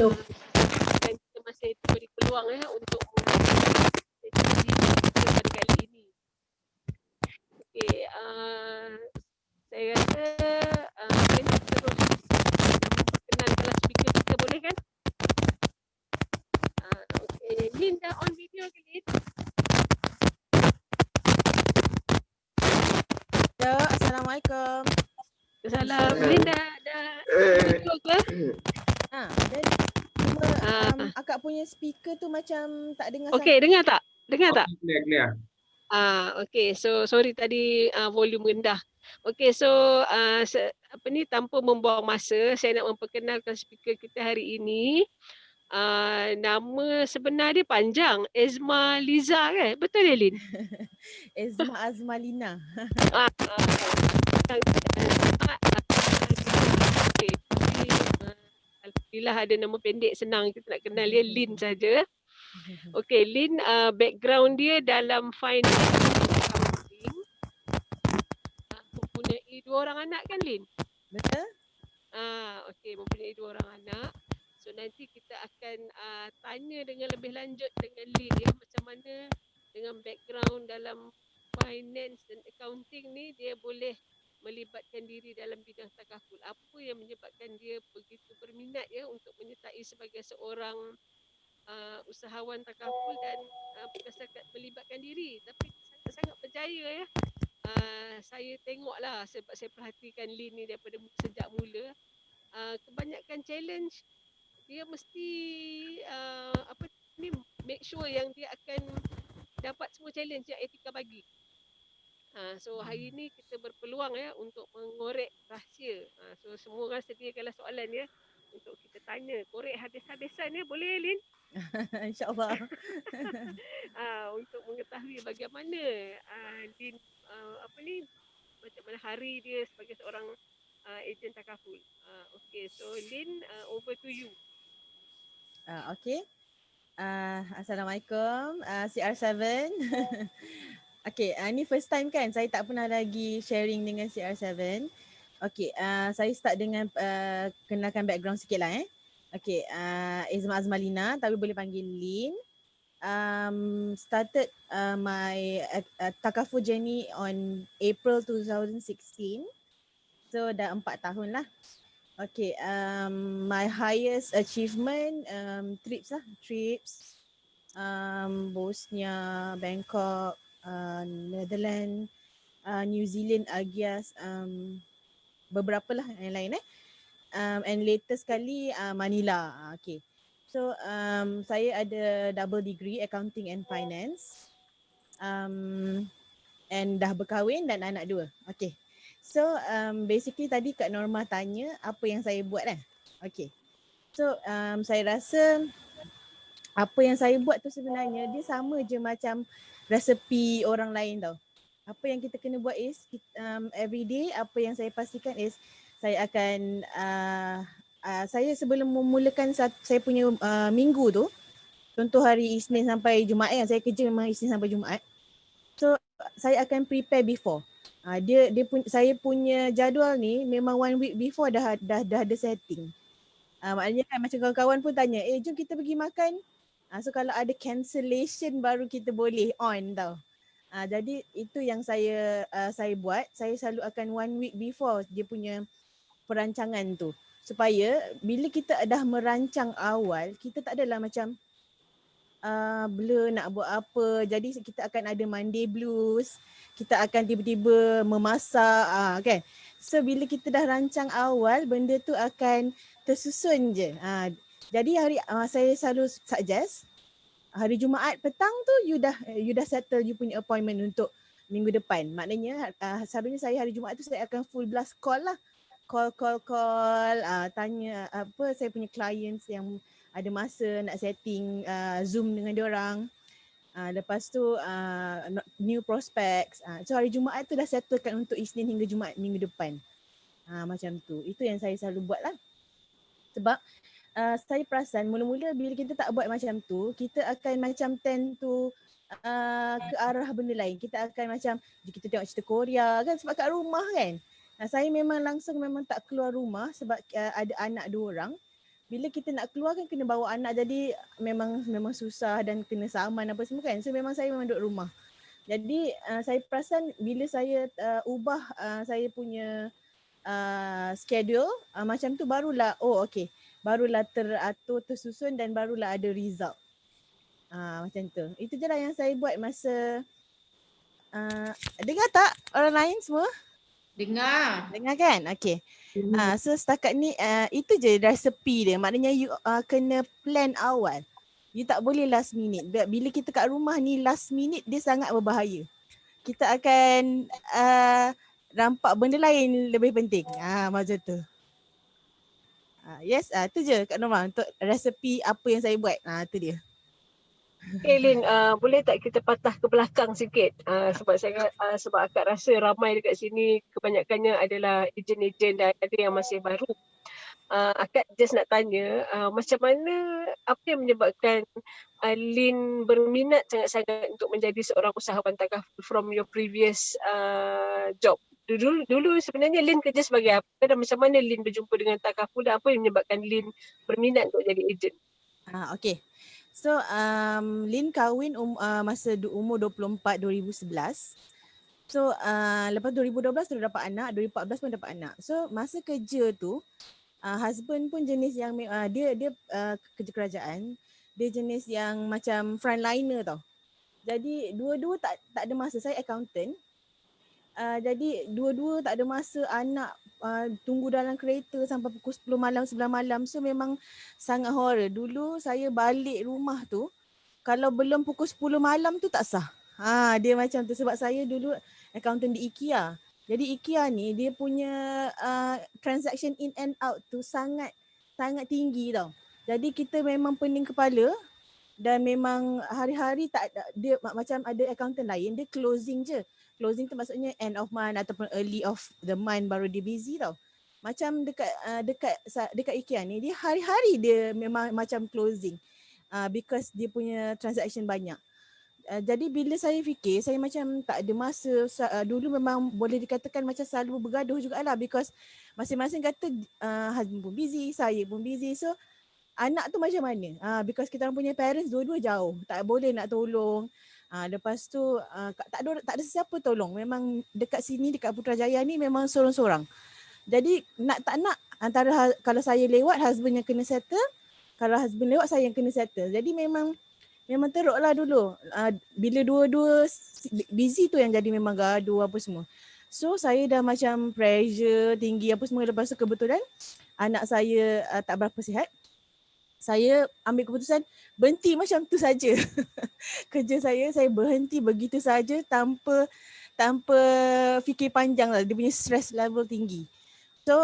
dan kita masih diberi peluang untuk sesi pada kali ini. Okey, saya rasa boleh terus perkenalkan speaker kita, boleh kan? Okey, Lin dah on video ke Lin? Ya, Assalamualaikum. Salam. Lin dah video ke? Dan cuma akak punya speaker tu macam tak dengar Okey, dengar tak? Dengar tak? Clear. Okey, so sorry tadi volume rendah. Okey, so tanpa membuang masa, saya nak memperkenalkan speaker kita hari ini. Nama sebenar dia panjang, Ezma Liza kan? Betul ya, Lin? Ezma Azmalina. Alhamdulillah ada nama pendek, senang kita nak kenal dia, Lin saja. Okey, Lin background dia dalam finance accounting. Mempunyai 2 orang anak kan, Lin? Betul? Okey, mempunyai 2 orang anak. So nanti kita akan tanya dengan lebih lanjut dengan Lin ya, macam mana dengan background dalam finance dan accounting ni dia boleh melibatkan diri dalam bidang takaful. Apa yang menyebabkan dia begitu berminat ya untuk menyertai sebagai seorang usahawan takaful dan berdasarkan melibatkan diri. Tapi sangat-sangat berjaya ya. Saya tengoklah sebab saya perhatikan Lin ni daripada sejak mula. Kebanyakan challenge dia mesti make sure yang dia akan dapat semua challenge yang etika bagi. So hari ni kita berpeluang ya untuk mengorek rahsia. So semua orang sediakanlah soalan ya untuk kita tanya. Korek habis-habisan ya, boleh Lin? InsyaAllah. Untuk mengetahui bagaimana Lin macam mana hari dia sebagai seorang ejen takaful. Okay, so Lin, over to you. Okay. Assalamualaikum, CR7. Okay, ni first time kan, saya tak pernah lagi sharing dengan CR7. Okay, saya start dengan kenalkan background sikit lah Okay, Ezma Azmalina, tapi boleh panggil Lin. Started my takaful journey on April 2016. So dah 4 tahun lah. Okay, my highest achievement trips Bosnia, Bangkok, Netherlands, New Zealand, Agias, beberapa lah yang lain and latest sekali Manila. Okay, so saya ada double degree accounting and finance, and dah berkahwin dan anak 2. Okay, so basically tadi Kak Norma tanya apa yang saya buat Okay, so saya rasa apa yang saya buat tu sebenarnya dia sama je macam resepi orang lain tau. Apa yang kita kena buat is every day, apa yang saya pastikan is saya akan saya sebelum memulakan saya punya minggu tu, contoh hari Isnin sampai Jumaat saya kerja memang Isnin sampai Jumaat. So saya akan prepare before. Saya punya jadual ni memang 1 week before dah ada setting. Maknanya kan macam kawan-kawan pun tanya, jom kita pergi makan. So kalau ada cancellation baru kita boleh on tau. Jadi itu yang saya buat. Saya selalu akan 1 week before dia punya perancangan tu. Supaya bila kita dah merancang awal, kita tak adalah macam blur nak buat apa. Jadi kita akan ada Monday blues. Kita akan tiba-tiba memasak kan. So bila kita dah rancang awal, benda tu akan tersusun je. Jadi saya selalu suggest hari Jumaat petang tu you dah settle you punya appointment untuk minggu depan. Maknanya selalunya saya hari Jumaat tu saya akan full blast call lah. Call tanya apa saya punya clients yang ada masa nak setting Zoom dengan diorang. Lepas tu new prospects. So hari Jumaat tu dah settlekan untuk Isnin hingga Jumaat minggu depan. Macam tu. Itu yang saya selalu buat lah. Sebab saya perasan mula-mula bila kita tak buat macam tu, kita akan macam tend to ke arah benda lain. Kita akan macam kita tengok cerita Korea kan sebab kat rumah kan. Saya memang tak keluar rumah sebab ada anak 2 orang. bila kita nak keluar kan kena bawa anak, jadi memang susah dan kena saman apa semua kan. So memang saya memang duduk rumah. Jadi saya perasan bila saya ubah saya punya schedule macam tu barulah barulah teratur, tersusun dan barulah ada result. Macam tu. Itu je lah yang saya buat masa dengar tak orang lain semua? Dengar. Dengar kan? Okay. So setakat ni itu je resepi dia. Maknanya you kena plan awal. You tak boleh last minute. Bila kita kat rumah ni last minute dia sangat berbahaya. Kita akan nampak benda lain lebih penting. Macam tu. Yes, tu je Kak Norma untuk resepi apa yang saya buat. Tu dia. Okay Lin, boleh tak kita patah ke belakang sikit? Sebab akak rasa ramai dekat sini kebanyakannya adalah ejen-ejen dan ada yang masih baru. Akak just nak tanya, macam mana, apa yang menyebabkan Lin berminat sangat-sangat untuk menjadi seorang usahawan takaful from your previous job? Dulu sebenarnya Lin kerja sebagai apa dan macam mana Lin berjumpa dengan takaful dan apa yang menyebabkan Lin berminat untuk jadi ejen? Okay. So Lin kahwin masa umur 24 2011. So lepas 2012 tu dapat anak, 2014 pun dapat anak. So masa kerja tu husband pun jenis yang dia kerja kerajaan, dia jenis yang macam frontliner tau. Jadi dua-dua tak ada masa. Saya accountant. Jadi dua-dua tak ada masa, anak tunggu dalam kereta sampai pukul 10 malam, 9 malam. So memang sangat horror. Dulu saya balik rumah tu, kalau belum pukul 10 malam tu tak sah. Dia macam tu sebab saya dulu accountant di IKEA. Jadi IKEA ni dia punya transaction in and out tu sangat tinggi tau. Jadi kita memang pening kepala dan memang hari-hari tak ada, dia macam ada accountant lain dia closing je. Closing tu maksudnya end of month ataupun early of the month baru dia busy tau. Macam dekat IKEA ni dia hari-hari dia memang macam closing. Because dia punya transaction banyak. Jadi bila saya fikir, saya macam tak ada masa. Dulu memang boleh dikatakan macam selalu bergaduh jugalah because masing-masing kata husband pun busy, saya pun busy. So anak tu macam mana? Because kita orang punya parents dua-dua jauh. Tak boleh nak tolong. Lepas tu tak ada sesiapa tolong. Memang dekat sini, dekat Putrajaya ni memang sorang-sorang. Jadi nak tak nak antara kalau saya lewat husband yang kena settle, kalau husband lewat saya yang kena settle. Jadi memang teruk lah dulu. Bila dua-dua busy tu yang jadi memang gaduh apa semua. So saya dah macam pressure tinggi apa semua. Lepas tu kebetulan anak saya tak berapa sihat. Saya ambil keputusan berhenti macam tu saja. Kerja saya berhenti begitu saja tanpa fikir panjang lah. Dia punya stress level tinggi. So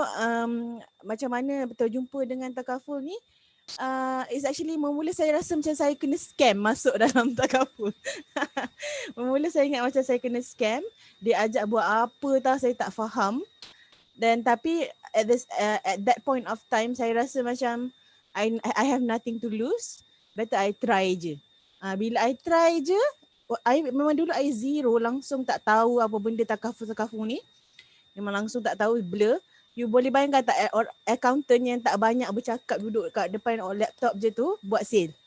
macam mana berjumpa dengan takaful ni? It's actually mula saya rasa macam saya kena scam masuk dalam takaful. Mula saya ingat macam saya kena scam. Dia ajak buat apa tahu saya tak faham. Dan tapi at that point of time saya rasa macam I have nothing to lose. Better I try je. Bila I try je, memang dulu I zero, langsung tak tahu apa benda takaful ni. Memang langsung tak tahu, blur. You boleh bayangkan tak accountant yang tak banyak bercakap duduk kat depan laptop je tu buat sale.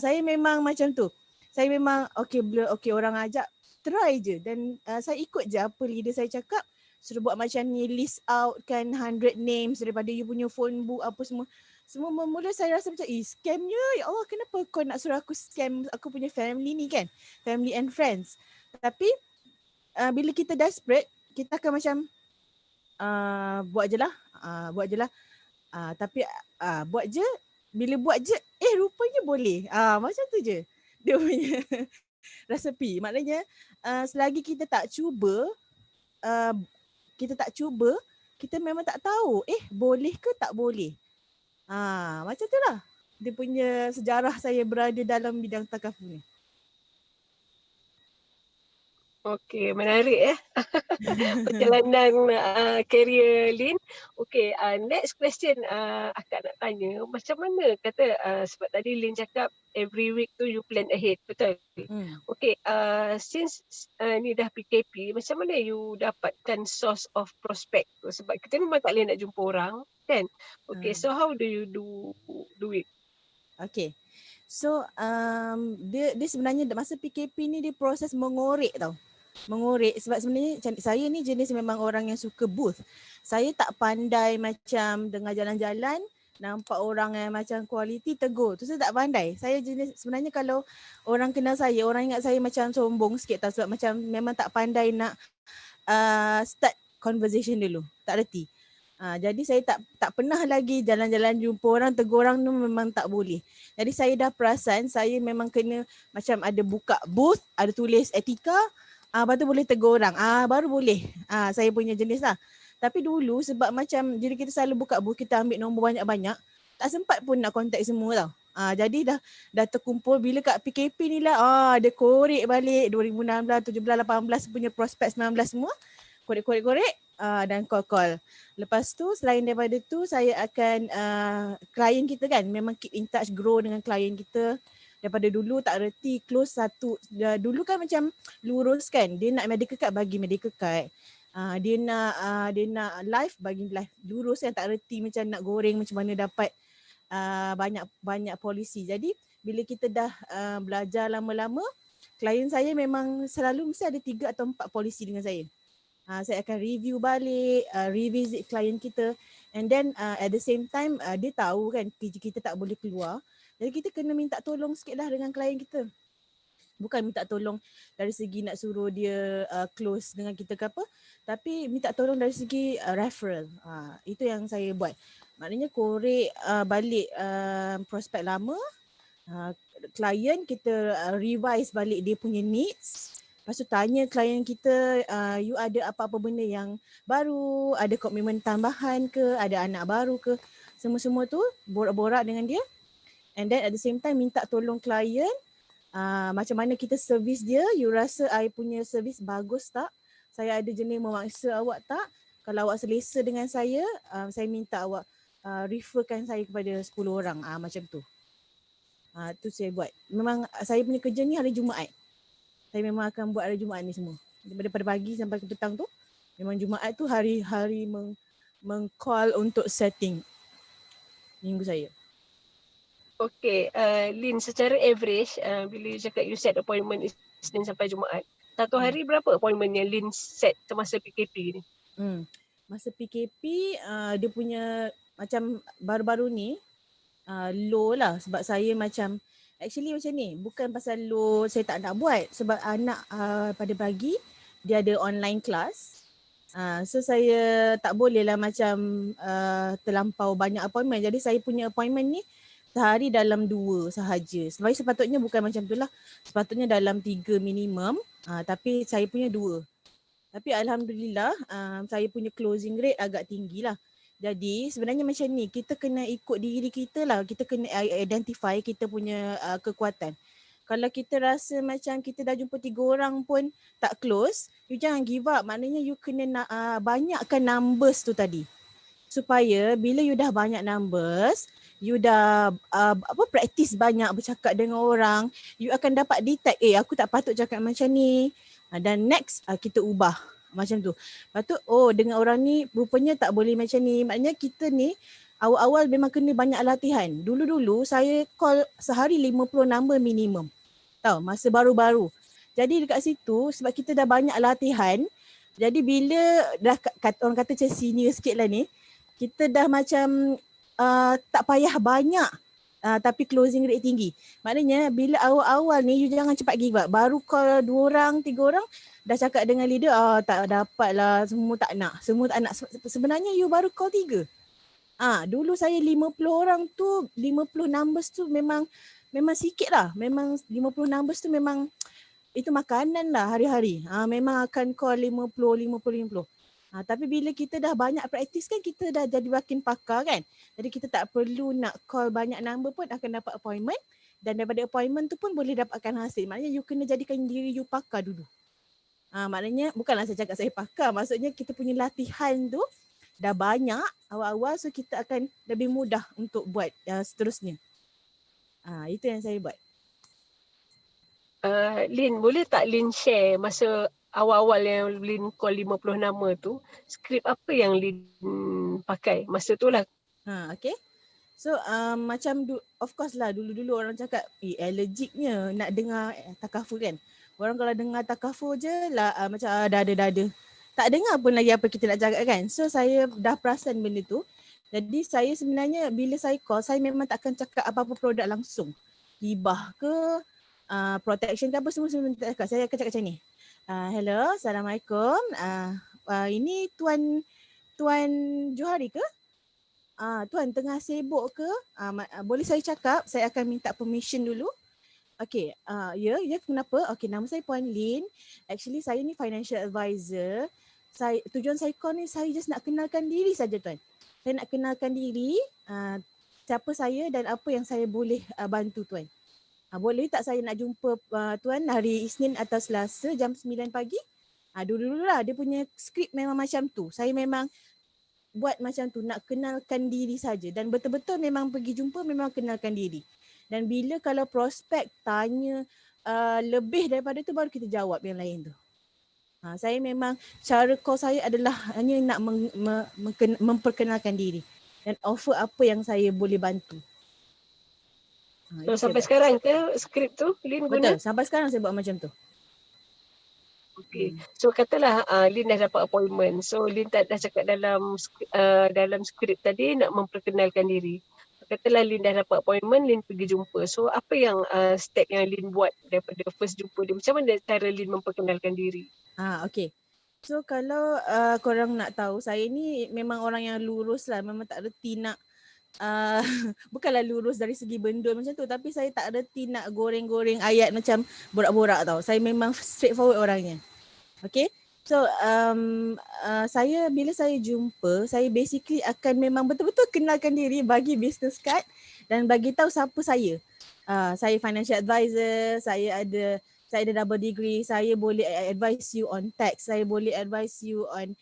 Saya memang macam tu. Saya memang blur, orang ajak, try je. Dan saya ikut je apa leader saya cakap. Suruh buat macam ni, list out kan 100 names daripada you punya phone book apa semua. Semua mula saya rasa macam scamnya, ya Allah kenapa kau nak suruh aku scam aku punya family ni kan, family and friends. Tapi bila kita desperate, kita akan macam buat je lah. Tapi buat je, bila buat je rupanya boleh. Macam tu je dia punya resepi. Maknanya selagi kita tak cuba, kita memang tak tahu boleh ke tak boleh. Macam tu lah dia punya sejarah saya berada dalam bidang takaful ni. Okey, menarik perjalanan career Lin. Okey, next question akak nak tanya, macam mana kata sebab tadi Lin cakap every week tu you plan ahead, betul? Okey, since ni dah PKP, macam mana you dapatkan source of prospect tu? Sebab kita memang tak boleh nak jumpa orang. kan? Okay, Ah. so how do you do it? Okay. So dia sebenarnya masa PKP ni dia proses mengorek tau. Mengorek sebab sebenarnya saya ni jenis memang orang yang suka booth. Saya tak pandai macam dengar jalan-jalan nampak orang yang macam kualiti tegur. Tu saya tak pandai. Saya jenis sebenarnya kalau orang kenal saya, orang ingat saya macam sombong sikit tau sebab macam memang tak pandai nak start conversation dulu. Tak reti. Jadi saya tak pernah lagi jalan-jalan jumpa orang, tegur orang tu memang tak boleh. Jadi saya dah perasan saya memang kena macam ada buka booth, ada tulis etika, lepas tu boleh tegur orang. Baru boleh. Saya punya jenis lah. Tapi dulu sebab macam jadi kita selalu buka booth, kita ambil nombor banyak-banyak, tak sempat pun nak contact semua tau. Jadi dah terkumpul bila kat PKP ni lah, dia korek balik 2016, 17, 18 punya prospek 19 semua. Korek dan call. Lepas tu selain daripada tu saya akan klien kita kan memang keep in touch, grow dengan klien kita. Daripada dulu tak reti close satu, dulu kan macam lurus kan, dia nak medical card bagi medical card. Dia nak live bagi live, lurus kan, tak reti macam nak goreng macam mana dapat banyak polisi. Jadi bila kita dah belajar lama-lama, klien saya memang selalu mesti ada 3 atau 4 polisi dengan saya. Saya akan review balik, revisit klien kita, and then at the same time dia tahu kan kita tak boleh keluar. Jadi kita kena minta tolong sikit lah dengan klien kita. Bukan minta tolong dari segi nak suruh dia close dengan kita ke apa, tapi minta tolong dari segi referral. Itu yang saya buat. Maknanya korek balik prospek lama, klien kita revise balik dia punya needs. Lepas tu tanya klien kita, you ada apa-apa benda yang baru, ada komitmen tambahan ke, ada anak baru ke, semua-semua tu borak-borak dengan dia. And then at the same time minta tolong klien, macam mana kita servis dia, you rasa I punya servis bagus tak? Saya ada jenis memaksa awak tak? Kalau awak selesa dengan saya minta awak referkan saya kepada 10 orang, macam tu. Tu saya buat. Memang saya punya kerja ni hari Jumaat. Saya memang akan buat hari Jumaat ni semua. Daripada pagi sampai ke petang tu, memang Jumaat tu hari-hari meng-call untuk setting minggu saya. Okay, Lin, secara average, bila you cakap you set appointment Isnin sampai Jumaat, satu hari berapa appointment yang Lin set semasa PKP ni? Masa PKP, dia punya macam baru-baru ni low lah sebab saya macam actually macam ni, bukan pasal low saya tak nak buat sebab anak pada pagi dia ada online class. So saya tak boleh lah macam terlampau banyak appointment. Jadi saya punya appointment ni sehari dalam 2 sahaja. Sebenarnya sepatutnya bukan macam tu lah. Sepatutnya dalam 3 minimum, tapi saya punya 2. Tapi alhamdulillah saya punya closing rate agak tinggi lah. Jadi sebenarnya macam ni, kita kena ikut diri kita lah. Kita kena identify kita punya kekuatan. Kalau kita rasa macam kita dah jumpa 3 orang pun tak close, you jangan give up. Maknanya you kena banyakkan numbers tu tadi. Supaya bila you dah banyak numbers, you dah practice banyak bercakap dengan orang, you akan dapat detect, aku tak patut cakap macam ni. Dan next kita ubah. Macam tu. Lepas tu, dengan orang ni rupanya tak boleh macam ni. Maknanya kita ni awal-awal memang kena banyak latihan. Dulu-dulu saya call sehari 50 number minimum. Tahu, masa baru-baru. Jadi dekat situ sebab kita dah banyak latihan, jadi bila dah orang kata macam senior sikit lah ni, kita dah macam tak payah banyak tapi closing rate tinggi. Maknanya bila awal-awal ni you jangan cepat give up. Baru call 2 orang, 3 orang dah cakap dengan leader, tak dapat lah, semua tak nak. Sebenarnya you baru call 3. Dulu saya 50 orang tu, 50 numbers tu memang sikit lah. Memang 50 numbers tu memang itu makanan lah hari-hari. Memang akan call 50. Tapi bila kita dah banyak praktis kan, kita dah jadi makin pakar kan. Jadi kita tak perlu nak call banyak number pun akan dapat appointment. Dan daripada appointment tu pun boleh dapatkan hasil. Maknanya you kena jadikan diri you pakar dulu. Maknanya bukanlah saya cakap saya pakar. Maksudnya kita punya latihan tu dah banyak awal-awal, so kita akan lebih mudah untuk buat seterusnya. Itu yang saya buat. Lin, boleh tak Lin share masa awal-awal yang Lin call 50 nama tu, skrip apa yang Lin pakai? Masa tu lah Okay. So macam of course lah dulu-dulu orang cakap allergiknya nak dengar takaful kan. Orang kalau dengar takaful je lah macam dada-dada. Tak dengar pun lagi apa kita nak cakap kan. So saya dah perasan benda tu. Jadi saya sebenarnya bila saya call, saya memang tak akan cakap apa-apa produk langsung. Hibah ke, protection ke apa semua tak cakap. Saya akan cakap macam ni. Hello, Assalamualaikum. Ini Tuan Johari ke? Tuan tengah sibuk ke? Boleh saya cakap? Saya akan minta permission dulu. Okay, ya kenapa? Okay, nama saya Puan Lin. Actually saya ni financial advisor. Tujuan saya call ni saya just nak kenalkan diri saja tuan. Saya nak kenalkan diri, siapa saya dan apa yang saya boleh bantu tuan. Boleh tak saya nak jumpa tuan hari Isnin atau Selasa jam 9 pagi? Dulu-dulu lah dia punya skrip memang macam tu. Saya memang buat macam tu, nak kenalkan diri saja dan betul-betul memang pergi jumpa memang kenalkan diri. Dan bila kalau prospek tanya lebih daripada tu baru kita jawab yang lain tu. Saya memang cara call saya adalah hanya nak memperkenalkan diri dan offer apa yang saya boleh bantu. So sampai sekarang ke skrip tu Lin guna? Betul, sampai sekarang saya buat macam tu. Okay. So katalah Lin dah dapat appointment. So Lin dah cakap dalam skrip tadi nak memperkenalkan diri. Katalah Lin dah dapat appointment, Lin pergi jumpa. So apa yang step yang Lin buat daripada first jumpa dia? Macam mana cara Lin memperkenalkan diri? Okay. So kalau korang nak tahu, saya ni memang orang yang lurus lah. Memang tak reti nak bukanlah lurus dari segi benda macam tu, tapi saya tak reti nak goreng-goreng ayat macam borak-borak tau. Saya memang straightforward orangnya. Okay. So saya bila saya jumpa, saya basically akan memang betul-betul kenalkan diri, bagi business card dan bagi tahu siapa saya. Saya financial advisor, saya ada double degree, saya boleh advise you on tax, saya boleh advise you on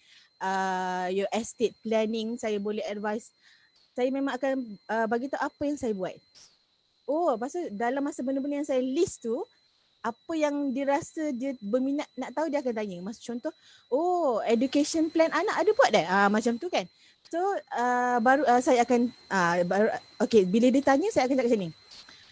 your estate planning, saya boleh advise, saya memang akan bagi tahu apa yang saya buat. Pasal dalam masa benda-benda yang saya list tu, apa yang dirasa dia berminat nak tahu dia akan tanya. Contoh, education plan anak ada buat dah? Macam tu kan. So baru saya akan okay, bila dia tanya saya akan cakap macam ni.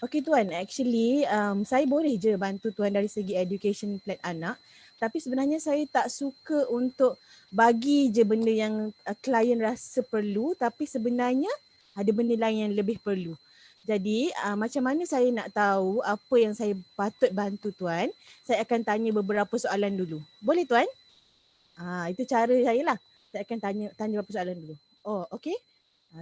Okay tuan, actually saya boleh je bantu tuan dari segi education plan anak, tapi sebenarnya saya tak suka untuk bagi je benda yang klien rasa perlu, tapi sebenarnya ada benda lain yang lebih perlu. Jadi macam mana saya nak tahu apa yang saya patut bantu tuan, saya akan tanya beberapa soalan dulu. Boleh tuan? Itu cara saya lah. Saya akan tanya beberapa soalan dulu. Okay.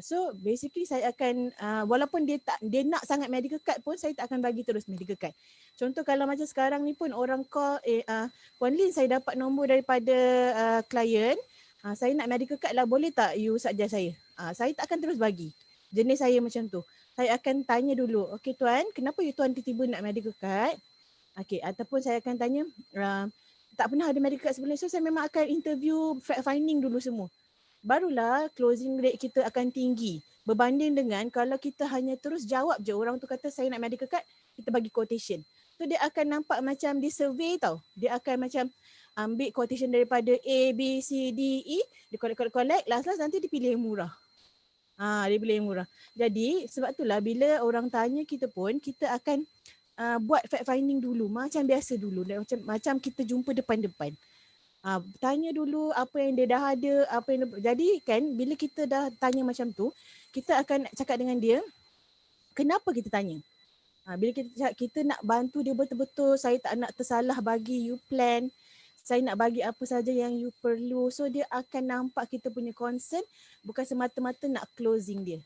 So basically saya akan walaupun dia nak sangat medical card pun, saya tak akan bagi terus medical card. Contoh kalau macam sekarang ni pun orang call, Puan Lin saya dapat nombor daripada klien, saya nak medical card lah, boleh tak you suggest saya? Saya tak akan terus bagi. Jenis saya macam tu. Saya akan tanya dulu, okay tuan, kenapa you tuan tiba-tiba nak medical card? Okay, ataupun saya akan tanya, tak pernah ada medical card sebelum ni, so saya memang akan interview fact finding dulu semua. Barulah closing rate kita akan tinggi berbanding dengan kalau kita hanya terus jawab je, orang tu kata saya nak medical card, kita bagi quotation. So dia akan nampak macam di survey tau. Dia akan macam ambil quotation daripada A, B, C, D, E, dia collect, last nanti dia pilih yang murah. Dia pilih yang murah. Jadi sebab itulah bila orang tanya kita pun, kita akan buat fact finding dulu macam biasa dulu, macam kita jumpa depan-depan. Tanya dulu apa yang dia dah ada, apa yang jadi kan bila kita dah tanya macam tu, kita akan cakap dengan dia kenapa kita tanya. Bila kita nak bantu dia betul-betul, saya tak nak tersalah bagi you plan, saya nak bagi apa saja yang you perlu. So dia akan nampak kita punya concern, bukan semata-mata nak closing dia.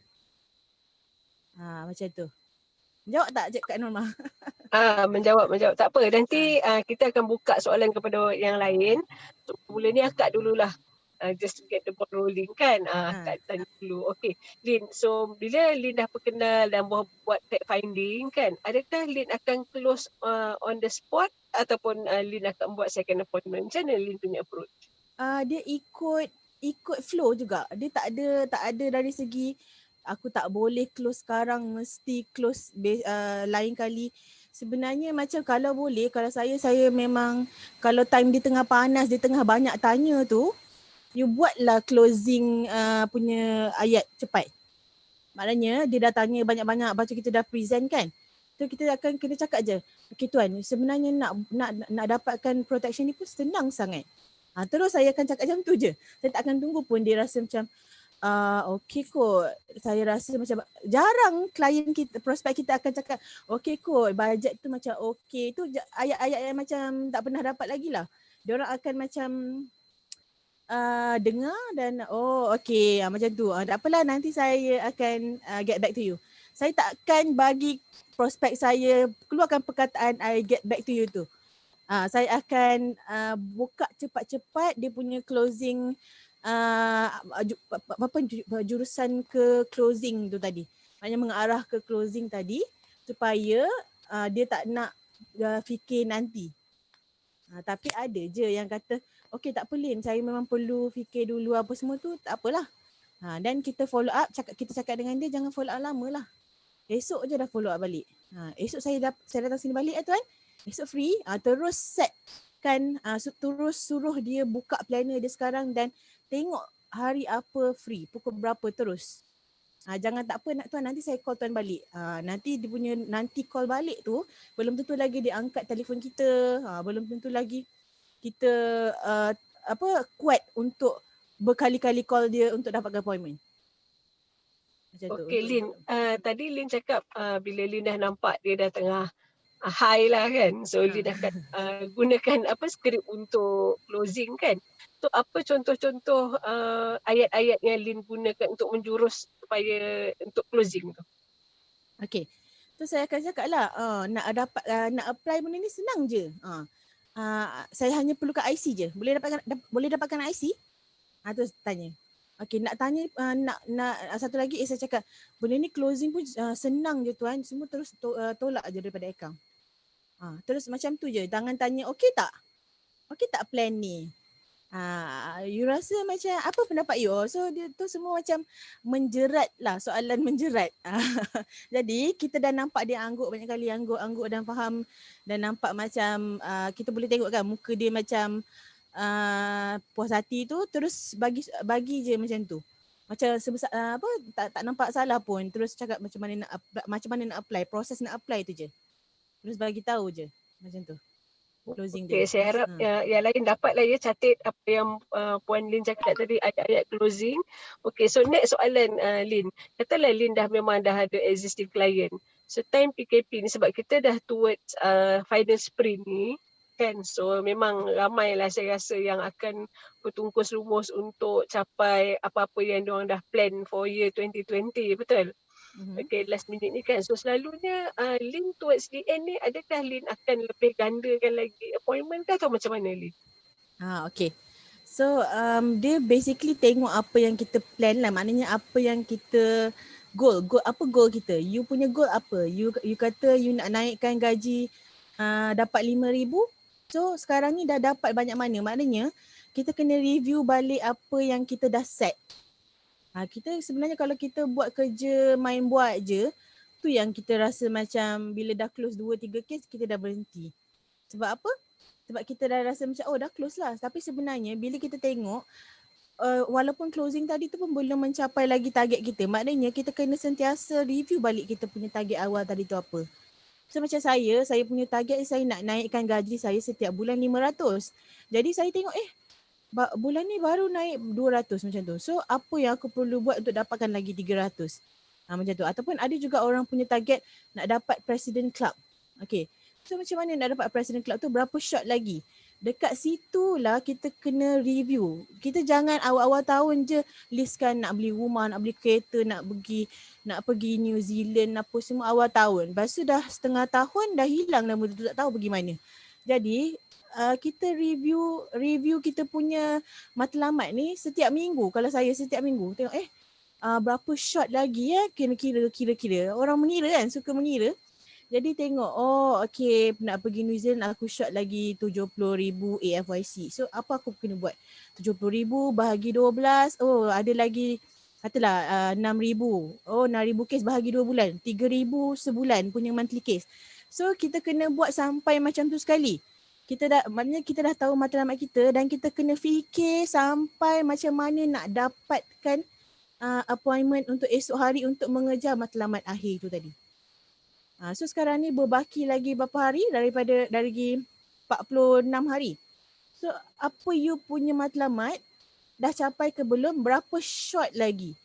Macam tu. Jawab tak Cik Kak Norma? Menjawab. Tak apa. Nanti kita akan buka soalan kepada yang lain. So, mula ni akak dululah. Just to get the ball rolling kan. Akak tanya dulu. Okay. Lin, so bila Lin dah perkenal dan buat fact finding kan, adakah Lin akan close on the spot ataupun Lin akan buat second appointment? Macam mana Lin punya approach? Dia ikut flow juga. Dia tak ada dari segi aku tak boleh close sekarang, mesti close lain kali. Sebenarnya macam kalau boleh, kalau saya memang kalau time di tengah panas, di tengah banyak tanya tu, you buatlah closing punya ayat cepat. Maknanya dia dah tanya banyak-banyak, lepas tu kita dah present kan. So kita akan kena cakap je, okay tuan, sebenarnya nak dapatkan protection ni pun senang sangat. Terus saya akan cakap macam tu je. Saya tak akan tunggu pun dia rasa macam okey kot. Saya rasa macam jarang klien kita, prospek kita akan cakap okey kot, bajet tu macam okey. Tu ayat-ayat yang macam tak pernah dapat lagi lah. Diorang akan macam dengar dan okey, macam tu. Tak apalah, nanti saya akan get back to you. Saya takkan bagi prospek saya keluarkan perkataan I get back to you tu. Saya akan buka cepat-cepat dia punya closing jurusan ke closing tu tadi. Maknanya mengarah ke closing tadi supaya dia tak nak fikir nanti. Tapi ada je yang kata okey tak apa Lin, saya memang perlu fikir dulu apa semua tu, tak apalah. Dan kita follow up, kita cakap dengan dia jangan follow up lama lah. Esok je dah follow up balik. Esok saya datang sini balik tuan. Esok free. Terus set kan, terus suruh dia buka planner dia sekarang dan tengok hari apa free, pukul berapa terus. Jangan tak apa nak tuan, nanti saya call tuan balik. Nanti dia punya nanti call balik tu belum tentu lagi dia angkat telefon kita. Belum tentu lagi kita kuat untuk berkali-kali call dia untuk dapatkan appointment. Macam tu. Okey Lin, tadi Lin cakap bila Lin dah nampak dia dah tengah high lah kan. So Lin akan gunakan skrip untuk closing kan. So apa contoh-contoh ayat-ayat yang Lin gunakan untuk menjurus supaya untuk closing tu? Okey. So saya akan cakap lah, nak apply benda ni senang je. Saya hanya perlukan IC je. Boleh dapatkan IC? Terus tanya. Okey, nak tanya nak satu lagi saya cakap benda ni closing pun senang je tuan, semua terus tolak je daripada akaun. Terus macam tu je, jangan tanya okey tak plan ni. You rasa macam apa pendapat you? So dia tu semua macam menjerat lah, soalan menjerat. Jadi kita dah nampak dia angguk banyak kali, angguk dan faham dan nampak macam kita boleh tengok kan muka dia macam puas hati tu, terus bagi je macam tu. Macam sebesar tak nampak salah pun, terus cakap macam mana nak apply, proses nak apply tu je. Terus bagi tahu je macam tu. Closing dia. Saya harap yang lain dapatlah catat apa yang Puan Lin cakap tadi, ayat-ayat closing. Okay, so next soalan Lin. Katalah Lin memang dah ada existing client. So time PKP ni sebab kita dah towards final sprint ni kan. So memang ramailah saya rasa yang akan bertungkus rumus untuk capai apa-apa yang diorang dah plan for year 2020, betul? Okay, last minute ni kan. So selalunya Lin towards the end ni, adakah Lin akan lebih gandakan lagi appointment ke atau macam mana Lin? Okay. So dia basically tengok apa yang kita plan lah. Maknanya apa yang kita goal apa goal kita? You punya goal apa? You kata you nak naikkan gaji dapat 5,000. So sekarang ni dah dapat banyak mana? Maknanya kita kena review balik apa yang kita dah set. Kita sebenarnya kalau kita buat kerja main buat je, tu yang kita rasa macam bila dah close 2-3 kes kita dah berhenti. Sebab apa? Sebab kita dah rasa macam dah close lah. Tapi sebenarnya bila kita tengok walaupun closing tadi tu pun belum mencapai lagi target kita. Maknanya kita kena sentiasa review balik kita punya target awal tadi tu apa. So macam saya punya target saya nak naikkan gaji saya setiap bulan 500. Jadi saya tengok bulan ni baru naik 200 macam tu. So apa yang aku perlu buat untuk dapatkan lagi 300. Macam tu. Ataupun ada juga orang punya target nak dapat President Club. Okay. So macam mana nak dapat President Club tu, berapa shot lagi? Dekat situlah kita kena review. Kita jangan awal-awal tahun je listkan nak beli rumah, nak beli kereta, nak pergi New Zealand apa semua awal tahun. Lepas tu dah setengah tahun dah hilang dah benda tu, tak tahu pergi mana. Jadi kita review kita punya matlamat ni setiap minggu. Kalau saya setiap minggu tengok berapa shot lagi kira-kira. Orang mengira kan, suka mengira. Jadi tengok, okay, nak pergi New Zealand aku shot lagi 70,000 AFYC. So apa aku kena buat? 70,000 bahagi 12, ada lagi katalah 6,000. 6,000 kes bahagi 2 bulan. 3,000 sebulan punya monthly case. So kita kena buat sampai macam tu sekali. Maknanya kita dah tahu matlamat kita dan kita kena fikir sampai macam mana nak dapatkan appointment untuk esok hari untuk mengejar matlamat akhir tu tadi. So sekarang ni berbaki lagi berapa hari dari 46 hari. So apa you punya matlamat dah capai ke belum, berapa short lagi.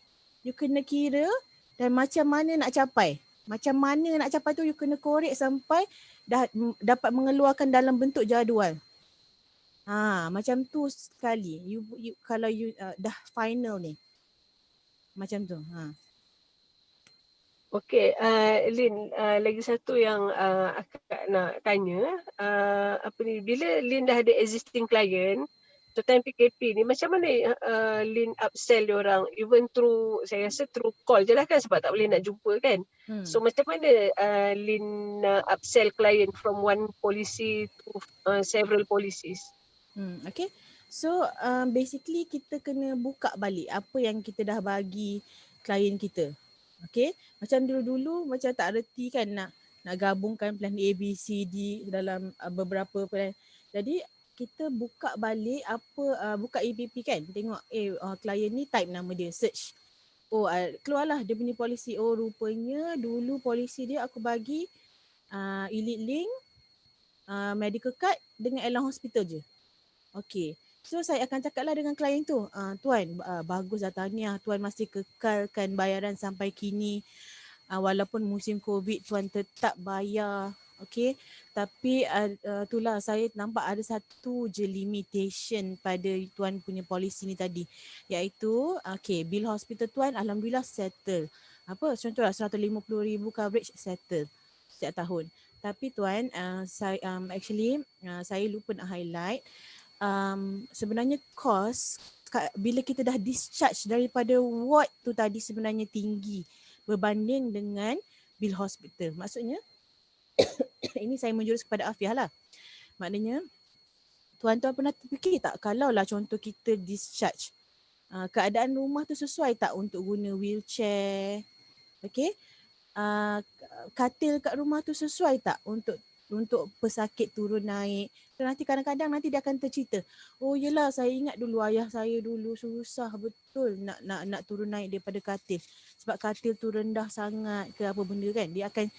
You kena kira dan macam mana nak capai. Macam mana nak capai tu you kena korek sampai dapat mengeluarkan dalam bentuk jadual. Macam tu sekali. You kalau you dah final ni. Macam tu. Okey, Lin, lagi satu yang akak nak tanya, bila Lin dah ada existing client, so time PKP ni macam mana Lin upsell diorang, even through, saya rasa through call je lah kan sebab tak boleh nak jumpa kan. So macam mana Lin upsell client from one policy to several policies? Okay. So basically kita kena buka balik apa yang kita dah bagi klien kita. Okay. Macam dulu-dulu macam tak reti kan nak gabungkan plan A, B, C, D dalam beberapa plan. Jadi kita buka balik buka EPP kan. Tengok klien ni type nama dia, search. Keluarlah dia punya polisi. Rupanya dulu polisi dia aku bagi Elite Link, medical card dengan Elan Hospital je. Okay. So saya akan cakaplah dengan klien tu, tuan bagus dah tahniah, tuan masih kekalkan bayaran sampai kini. Walaupun musim COVID tuan tetap bayar. Okay. Tapi itulah saya nampak ada satu je limitation pada tuan punya polisi ni tadi. Iaitu bil hospital tuan alhamdulillah settle. Contohlah 150,000 coverage settle setiap tahun. Tapi tuan saya lupa nak highlight. Sebenarnya kos bila kita dah discharge daripada ward tu tadi sebenarnya tinggi berbanding dengan bil hospital. Maksudnya ini saya menjurus kepada Afiah lah. Maknanya tuan-tuan pernah terfikir tak kalau lah contoh kita discharge, keadaan rumah tu sesuai tak untuk guna wheelchair? Okay. Katil kat rumah tu sesuai tak untuk pesakit turun naik. So, nanti kadang-kadang nanti dia akan tercerita. Yelah saya ingat dulu ayah saya dulu susah betul nak turun naik daripada katil. Sebab katil tu rendah sangat ke apa benda kan. Dia akan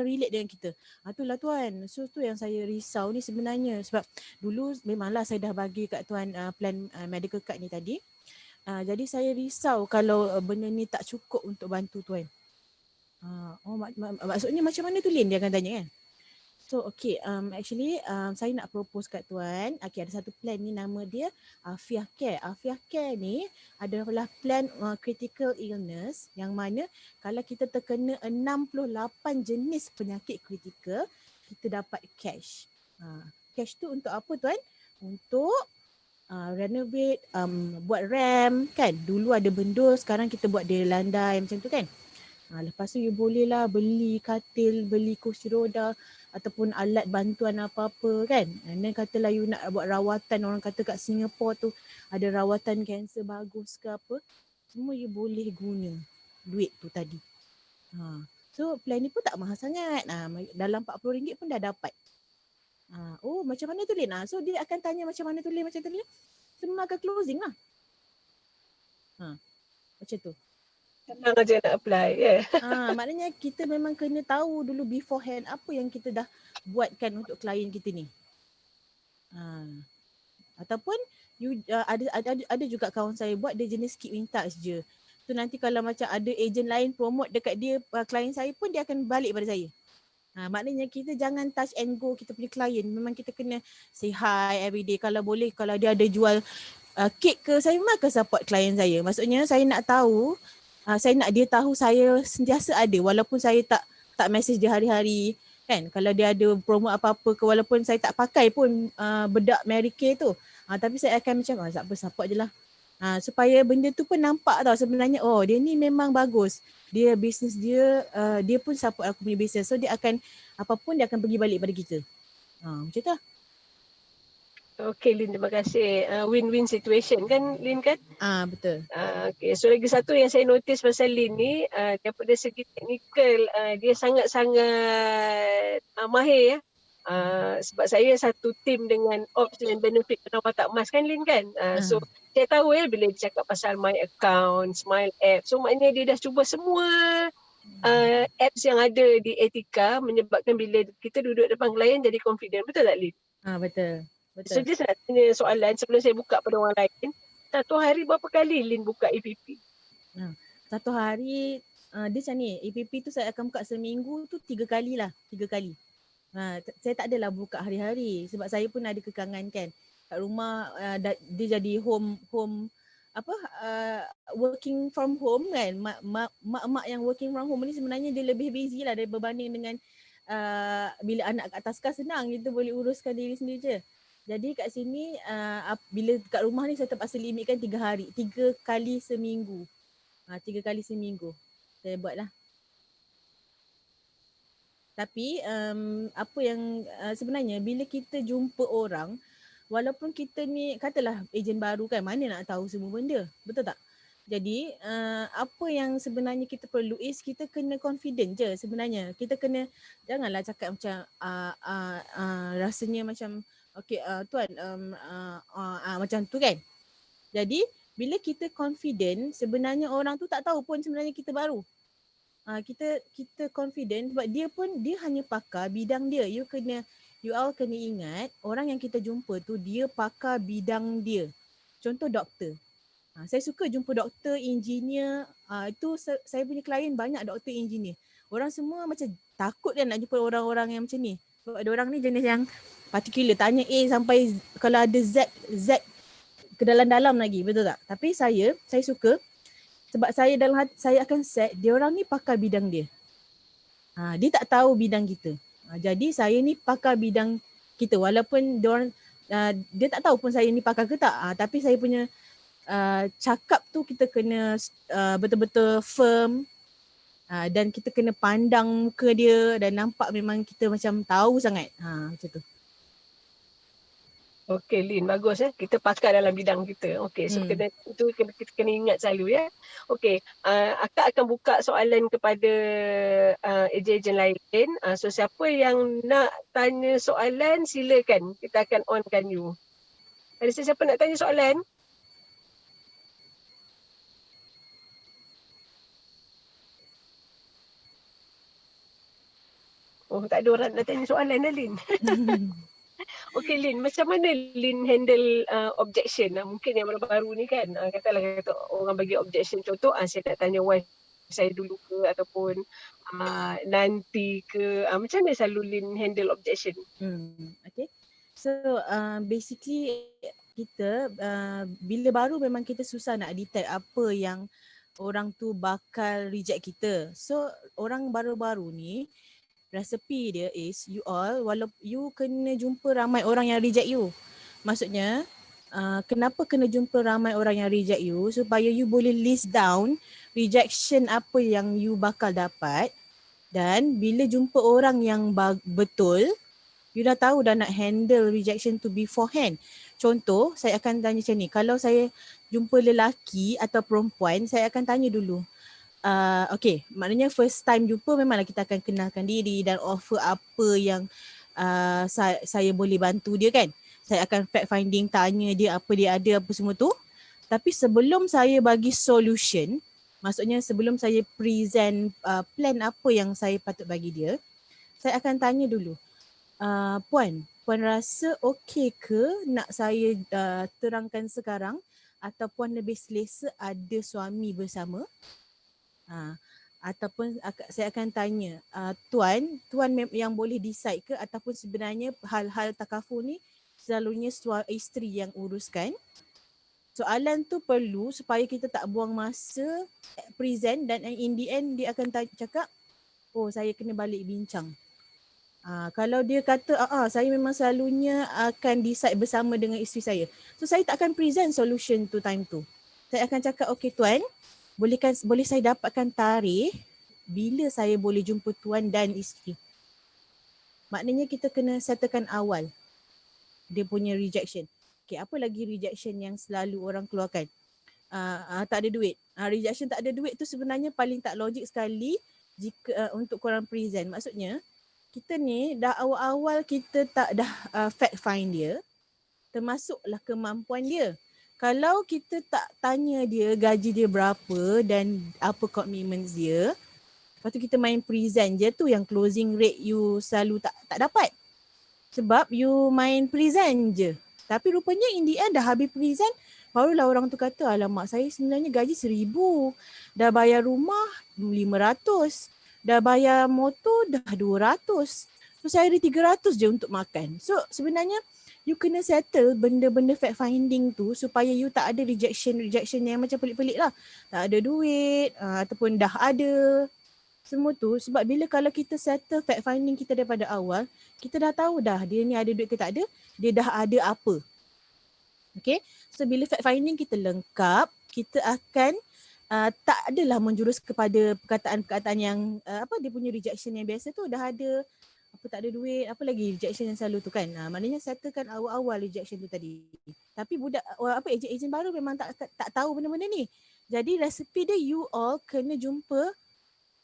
relate dengan kita. Itulah tuan. So tu yang saya risau ni sebenarnya. Sebab dulu memanglah saya dah bagi kat tuan plan medical card ni tadi. Jadi saya risau kalau benda ni tak cukup untuk bantu tuan. Maksudnya macam mana tu Lin, dia akan tanya kan. So saya nak propose kat tuan. Ada satu plan ni nama dia Afiah Care. Afiah Care ni adalah plan critical illness yang mana kalau kita terkena 68 jenis penyakit kritikal, kita dapat cash. Cash tu untuk apa tuan? Untuk renovate, buat ramp kan. Dulu ada bendul, sekarang kita buat dia landai macam tu kan. Lepas tu you bolehlah beli katil, beli kursi roda ataupun alat bantuan apa-apa kan. And then katalah you nak buat rawatan, orang kata kat Singapore tu ada rawatan kanser bagus ke apa. Semua you boleh guna duit tu tadi. So plan ni pun tak mahal sangat. Dalam RM40 pun dah dapat. Macam mana tu Lin? So dia akan tanya macam mana tu Lin, macam tu Lin. Semua akan closing lah. Macam tu. Senang aja nak apply. Maknanya kita memang kena tahu dulu beforehand apa yang kita dah buatkan untuk klien kita ni. Ataupun you, ada juga kawan saya buat dia jenis keep in touch je. So nanti kalau macam ada ejen lain promote dekat dia, klien saya pun dia akan balik pada saya. Maknanya kita jangan touch and go kita punya klien. Memang kita kena say hi everyday. Kalau boleh, kalau dia ada jual kek ke, saya memang akan support klien saya. Maksudnya saya nak tahu, saya nak dia tahu saya sentiasa ada walaupun saya tak message dia hari-hari kan. Kalau dia ada promo apa-apa ke, walaupun saya tak pakai pun bedak Mary Kay tu, tapi saya akan macam tak apa, support je lah. Supaya benda tu pun nampak tau sebenarnya, dia ni memang bagus. Dia bisnes dia, dia pun support aku punya bisnes. So dia akan, apapun dia akan pergi balik pada kita. Macam tu lah. Okay Lin, terima kasih. Win-win situation kan Lin kan? Betul. Okay, so lagi satu yang saya notice pasal Lin ni, daripada segi teknikal, dia sangat-sangat mahir ya. Sebab saya satu tim dengan Ops dan Benefit Penawatan Emas kan Lin kan. So saya tahu bila dia cakap pasal My Account, Smile App. So maknanya dia dah cuba semua apps yang ada di Etika menyebabkan bila kita duduk depan klien jadi confident. Betul tak Lin? Betul. So just nak tanya soalan sebelum saya buka pada orang lain. Satu hari berapa kali Lin buka EPP? Satu hari dia macam ni, EPP tu saya akan buka seminggu tu 3 kali lah. Saya tak adalah buka hari-hari sebab saya pun ada kekangan kan. Kat rumah dia jadi working from home kan. Mak-mak yang working from home ni sebenarnya dia lebih busy lah berbanding dengan bila anak kat atas kas senang, kita boleh uruskan diri sendiri je. Jadi kat sini bila kat rumah ni saya terpaksa limitkan 3 hari, 3 kali seminggu. 3 kali seminggu saya buat lah. Tapi apa yang sebenarnya bila kita jumpa orang, walaupun kita ni katalah ejen baru kan, mana nak tahu semua benda, betul tak? Jadi apa yang sebenarnya kita perlu is kita kena confident je sebenarnya. Kita kena, janganlah cakap macam rasanya macam okay tuan macam tu kan. Jadi bila kita confident, sebenarnya orang tu tak tahu pun sebenarnya kita baru. Kita confident sebab dia hanya pakar bidang dia. You all kena ingat, orang yang kita jumpa tu dia pakar bidang dia. Contoh doktor. Saya suka jumpa doktor, engineer. Itu saya punya klien banyak doktor, engineer. Orang semua macam takut kan nak jumpa orang-orang yang macam ni. Sebab ada orang ni jenis yang particular, tanya A sampai kalau ada Z ke dalam-dalam lagi, betul tak? Tapi saya suka sebab saya dalam hati saya akan set dia orang ni pakar bidang dia. Dia tak tahu bidang kita. Jadi saya ni pakar bidang kita walaupun dia tak tahu pun saya ni pakar ke tak. Tapi saya punya cakap tu kita kena betul-betul firm dan kita kena pandang muka dia dan nampak memang kita macam tahu sangat. Macam tu. Okey Lin, bagus kita pakar dalam bidang kita. Okey, so kita kena ingat selalu ya. Okey, akak akan buka soalan kepada ejen-ejen lain. So siapa yang nak tanya soalan silakan, kita akan onkan you. Ada sesiapa nak tanya soalan? Oh, tak ada orang nak tanya soalan dah Lin. Okey Lin, macam mana Lin handle objection? Mungkin yang baru-baru ni kan, kata orang bagi objection, contoh saya nak tanya wife saya dulu ke ataupun nanti ke, macam mana selalu Lin handle objection? Okay. So basically kita bila baru memang kita susah nak detect apa yang orang tu bakal reject kita. So orang baru-baru ni resepi dia is you all you kena jumpa ramai orang yang reject you. Maksudnya kenapa kena jumpa ramai orang yang reject you? Supaya you boleh list down rejection apa yang you bakal dapat, dan bila jumpa orang yang betul, you dah tahu dah nak handle rejection tu beforehand. Contoh, saya akan tanya macam ni. Kalau saya jumpa lelaki atau perempuan, saya akan tanya dulu. Okay, maknanya first time jumpa memanglah kita akan kenalkan diri dan offer apa yang saya boleh bantu dia kan. Saya akan fact finding, tanya dia apa dia ada, apa semua tu. Tapi sebelum saya bagi solution, maksudnya sebelum saya present plan apa yang saya patut bagi dia, saya akan tanya dulu. Puan rasa okey ke nak saya terangkan sekarang atau puan lebih selesa ada suami bersama? Ataupun saya akan tanya, tuan yang boleh decide ke ataupun sebenarnya hal-hal takaful ni selalunya isteri yang uruskan? Soalan tu perlu supaya kita tak buang masa present dan in the end dia akan cakap, oh saya kena balik bincang. Kalau dia kata saya memang selalunya akan decide bersama dengan isteri saya, so saya tak akan present solution tu time tu. Saya akan cakap, okey tuan, boleh saya dapatkan tarikh bila saya boleh jumpa tuan dan isteri. Maknanya kita kena settlekan awal dia punya rejection. Okay, apa lagi rejection yang selalu orang keluarkan? Tak ada duit. Rejection tak ada duit tu sebenarnya paling tak logik sekali jika untuk korang present. Maksudnya kita ni dah awal-awal kita tak dah fact find dia, termasuklah kemampuan dia. Kalau kita tak tanya dia gaji dia berapa dan apa commitments dia, lepas tu kita main present je, tu yang closing rate you selalu tak dapat. Sebab you main present je. Tapi rupanya in the end dah habis present, barulah orang tu kata, alamak saya sebenarnya gaji 1,000. Dah bayar rumah 500. Dah bayar motor dah 200. So saya ada 300 je untuk makan. So sebenarnya you kena settle benda-benda fact finding tu supaya you tak ada rejection yang macam pelik-pelik lah. Tak ada duit ataupun dah ada. Semua tu sebab bila kalau kita settle fact finding kita daripada awal, kita dah tahu dah dia ni ada duit ke tak ada, dia dah ada apa. Okay, so bila fact finding kita lengkap, kita akan tak adalah menjurus kepada perkataan-perkataan yang dia punya rejection yang biasa tu dah ada apa tak ada duit, apa lagi rejection yang selalu tu kan. Maknanya settlekan awal-awal rejection tu tadi. Tapi budak ejen-ejen baru memang tak tahu benda-benda ni. Jadi resepi dia you all kena jumpa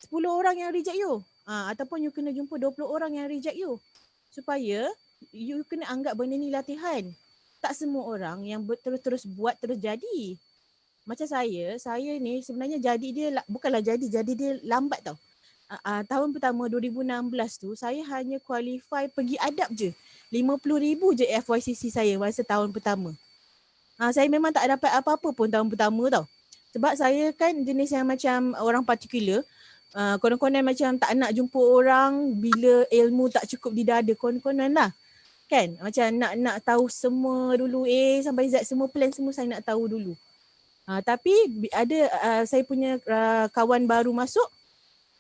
10 orang yang reject you. Ataupun you kena jumpa 20 orang yang reject you. Supaya you kena anggap benda ni latihan. Tak semua orang yang terus-terus buat terus jadi. Macam saya ni sebenarnya jadi dia bukanlah jadi dia lambat tau. Tahun pertama 2016 tu saya hanya qualify pergi adab je. 50,000 je FYCC saya masa tahun pertama. Saya memang tak dapat apa-apa pun tahun pertama tau. Sebab saya kan jenis yang macam orang particular. Konon-konon macam tak nak jumpa orang bila ilmu tak cukup di dada, konon-konon lah. Kan? Macam nak tahu semua dulu, sampai Z semua plan semua saya nak tahu dulu. Tapi ada saya punya kawan baru masuk,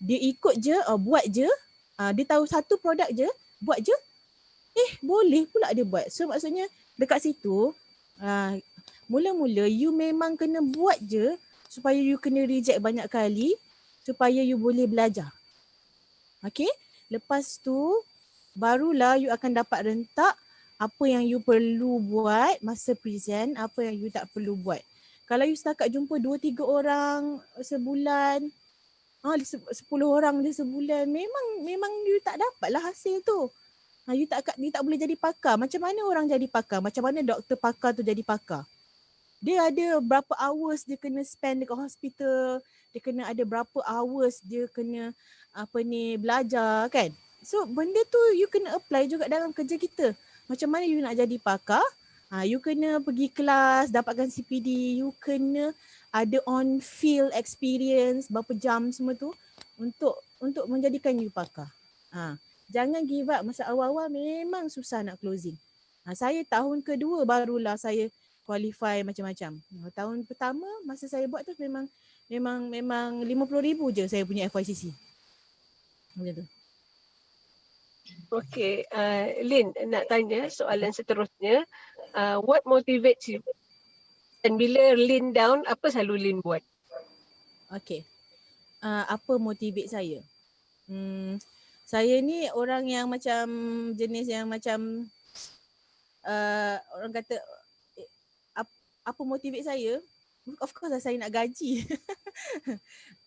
dia ikut je, buat je. Dia tahu satu produk je, buat je. Boleh pula dia buat. So maksudnya dekat situ, mula-mula you memang kena buat je supaya you kena reject banyak kali supaya you boleh belajar. Okay? Lepas tu, barulah you akan dapat rentak apa yang you perlu buat masa present, apa yang you tak perlu buat. Kalau you setakat jumpa 2-3 orang sebulan, 10 orang dia sebulan, memang you tak dapatlah hasil tu. You tak boleh jadi pakar. Macam mana orang jadi pakar? Macam mana doktor pakar tu jadi pakar? Dia ada berapa hours dia kena spend dekat hospital, dia kena ada berapa hours dia kena belajar kan. So benda tu you kena apply juga dalam kerja kita. Macam mana you nak jadi pakar? You kena pergi kelas, dapatkan CPD, you kena ada on field experience berapa jam semua tu untuk menjadikan you pakar. Jangan give up masa awal-awal, memang susah nak closing. Saya tahun kedua barulah saya qualify macam-macam. Tahun pertama masa saya buat tu memang 50,000 je saya punya FYCC. Macam tu. Okay, Lynn nak tanya soalan seterusnya. What motivates you? Dan bila Lynn down, apa selalu Lynn buat? Okay. Apa motivate saya? Saya ni orang yang macam jenis yang macam orang kata apa motivate saya? Of course lah saya nak gaji.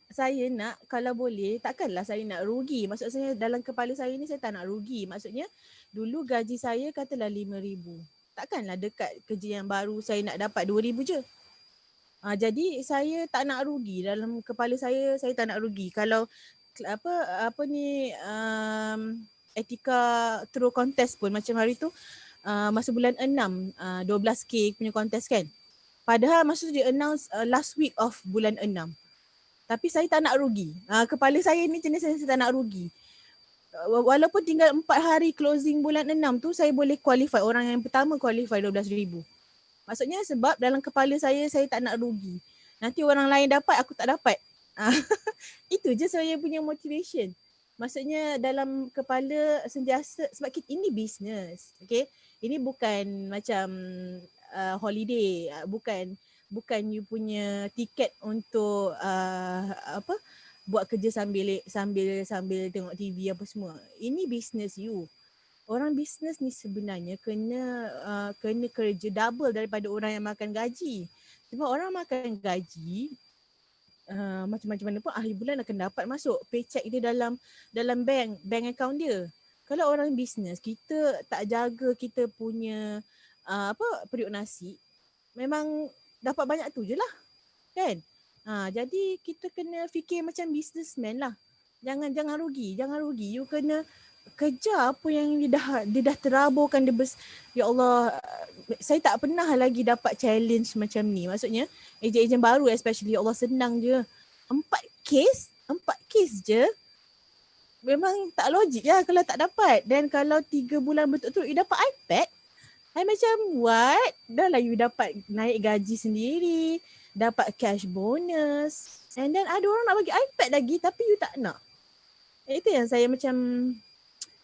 Saya nak kalau boleh, takkanlah saya nak rugi. Maksud saya dalam kepala saya ni saya tak nak rugi. Maksudnya dulu gaji saya katalah 5,000. Takkanlah dekat kerja yang baru saya nak dapat 2,000 je. Jadi saya tak nak rugi. Dalam kepala saya tak nak rugi. Kalau etika throw contest pun macam hari tu masa bulan 6 12K punya contest kan. Padahal masa tu dia announce last week of bulan 6. Tapi saya tak nak rugi. Kepala saya ni jenis saya tak nak rugi. Walaupun tinggal 4 hari closing bulan 6 tu, saya boleh qualify. Orang yang pertama qualify 12,000. Maksudnya sebab dalam kepala saya tak nak rugi. Nanti orang lain dapat, aku tak dapat. Itu je saya punya motivation. Maksudnya dalam kepala sentiasa, sebab ini business. Okay? Ini bukan macam holiday. Bukan you punya tiket untuk buat kerja sambil tengok TV apa semua. Ini business you. Orang business ni sebenarnya kena kerja double daripada orang yang makan gaji. Sebab orang makan gaji macam-macam mana pun akhir bulan akan dapat masuk paycheck dia dalam bank account dia. Kalau orang bisnes, kita tak jaga kita punya periuk nasi, memang dapat banyak tu je lah, kan? Jadi kita kena fikir macam businessman lah. Jangan rugi. You kena kejar apa yang dia dah teraburkan. Ya Allah, saya tak pernah lagi dapat challenge macam ni. Maksudnya, ejen-ejen baru especially, ya Allah, senang je. 4 kes je. Memang tak logik lah kalau tak dapat. Dan kalau 3 bulan betul-betul you dapat iPad, I macam what? Dah lah you dapat naik gaji sendiri, dapat cash bonus, and then ada orang nak bagi iPad lagi tapi you tak nak. Itu yang saya macam,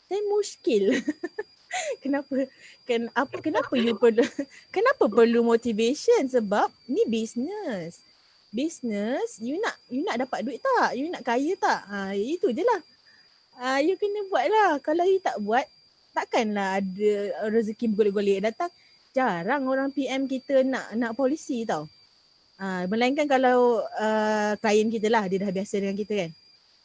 saya muskil. Kenapa you perlu kenapa perlu motivation? Sebab ni business. Business, you nak dapat duit tak? You nak kaya tak? Itu je lah. You kena buat lah. Kalau you tak buat, takkanlah ada rezeki bergolek-golek datang. Jarang orang PM kita nak polisi tau. Melainkan kalau klien kita lah, dia dah biasa dengan kita kan.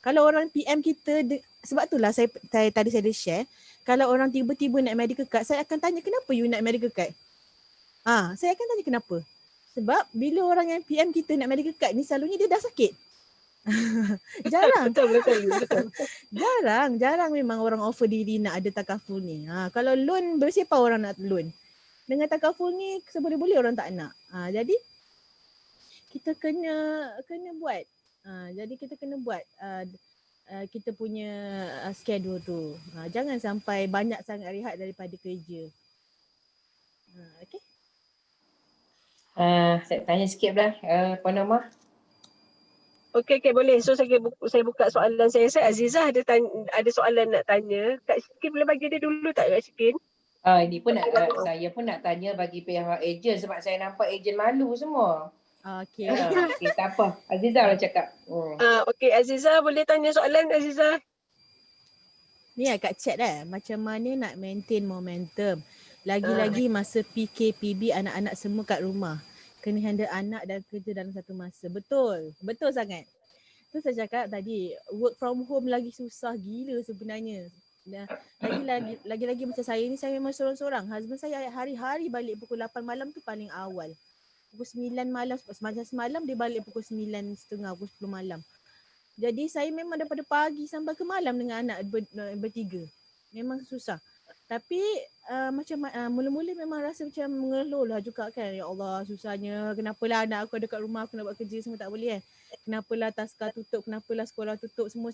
Kalau orang PM kita, sebab itulah saya tadi saya ada share, kalau orang tiba-tiba nak medical card, saya akan tanya kenapa you nak medical card? Saya akan tanya kenapa. Sebab bila orang yang PM kita nak medical card ni, selalunya dia dah sakit. Jarang. Betul. Jarang memang orang offer diri nak ada takaful ni. Kalau loan, bersiapa orang nak loan? Dengan takaful ni seboleh-boleh orang tak nak. Jadi kita kena buat. Jadi kita kena buat kita punya schedule tu. Jangan sampai banyak sangat rehat daripada kerja. Okay. Saya tanya sikit pula, Puan Norma. Okey, boleh. So saya buka soalan saya. Azizah ada soalan nak tanya. Kak Syikin boleh bagi dia dulu tak, Kak Syikin? Ini pun saya pun nak tanya bagi pihak ejen sebab saya nampak ejen malu semua. Okay. Okay, tak apa. Azizah lah cakap. Okey, Azizah boleh tanya soalan, Azizah? Ni kat chat macam mana nak maintain momentum. Lagi-lagi masa PKPB, anak-anak semua kat rumah. Kena handle anak dan kerja dalam satu masa. Betul sangat. Tu saya cakap tadi, work from home lagi susah gila sebenarnya. Lagi-lagi macam saya ni, saya memang sorang-sorang. Husband saya hari-hari balik pukul 8 malam tu paling awal. Pukul 9 malam, semalam dia balik pukul 9.30, pukul 10 malam. Jadi saya memang daripada pagi sampai ke malam dengan anak bertiga. Memang susah. Tapi mula-mula memang rasa macam mengeluh lah juga kan. Ya Allah, susahnya. Kenapalah anak aku ada kat rumah, aku nak buat kerja semua tak boleh kan. Kenapalah taska tutup, kenapalah sekolah tutup, semua.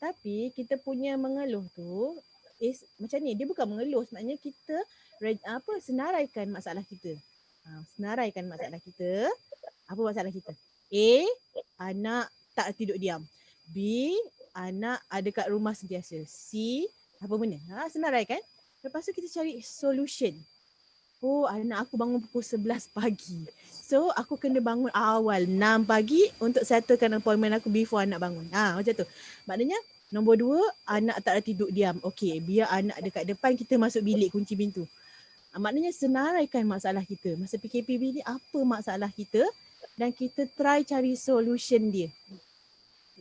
Tapi kita punya mengeluh tu macam ni, dia bukan mengeluh, sebenarnya kita senaraikan masalah kita. Senaraikan masalah kita. Apa masalah kita? A, anak tak tidur diam. B, anak ada kat rumah sentiasa. C, apa benda? Senaraikan. Lepas tu kita cari solution. Oh, anak aku bangun pukul 11 pagi. So, aku kena bangun awal 6 pagi untuk settlekan appointment aku before anak bangun. Macam tu. Maknanya, nombor 2, anak tak ada tidur diam. Okey, biar anak dekat depan, kita masuk bilik, kunci pintu. Maknanya senaraikan masalah kita. Masa PKPB ni, apa masalah kita dan kita try cari solution dia.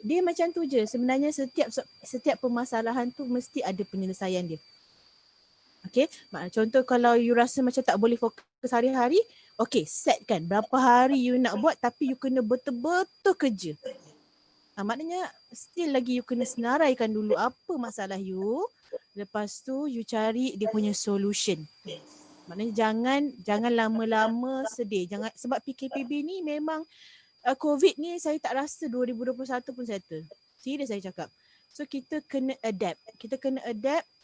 Dia macam tu je. Sebenarnya setiap permasalahan tu mesti ada penyelesaian dia. Okay, contoh kalau you rasa macam tak boleh fokus hari-hari, okay, setkan berapa hari you nak buat tapi you kena betul-betul kerja. Maknanya still lagi you kena senaraikan dulu apa masalah you. Lepas tu you cari dia punya solution. Maknanya jangan lama-lama sedih. Sebab PKPB ni memang COVID ni saya tak rasa 2021 pun settle. Serius saya cakap. So kita kena adapt.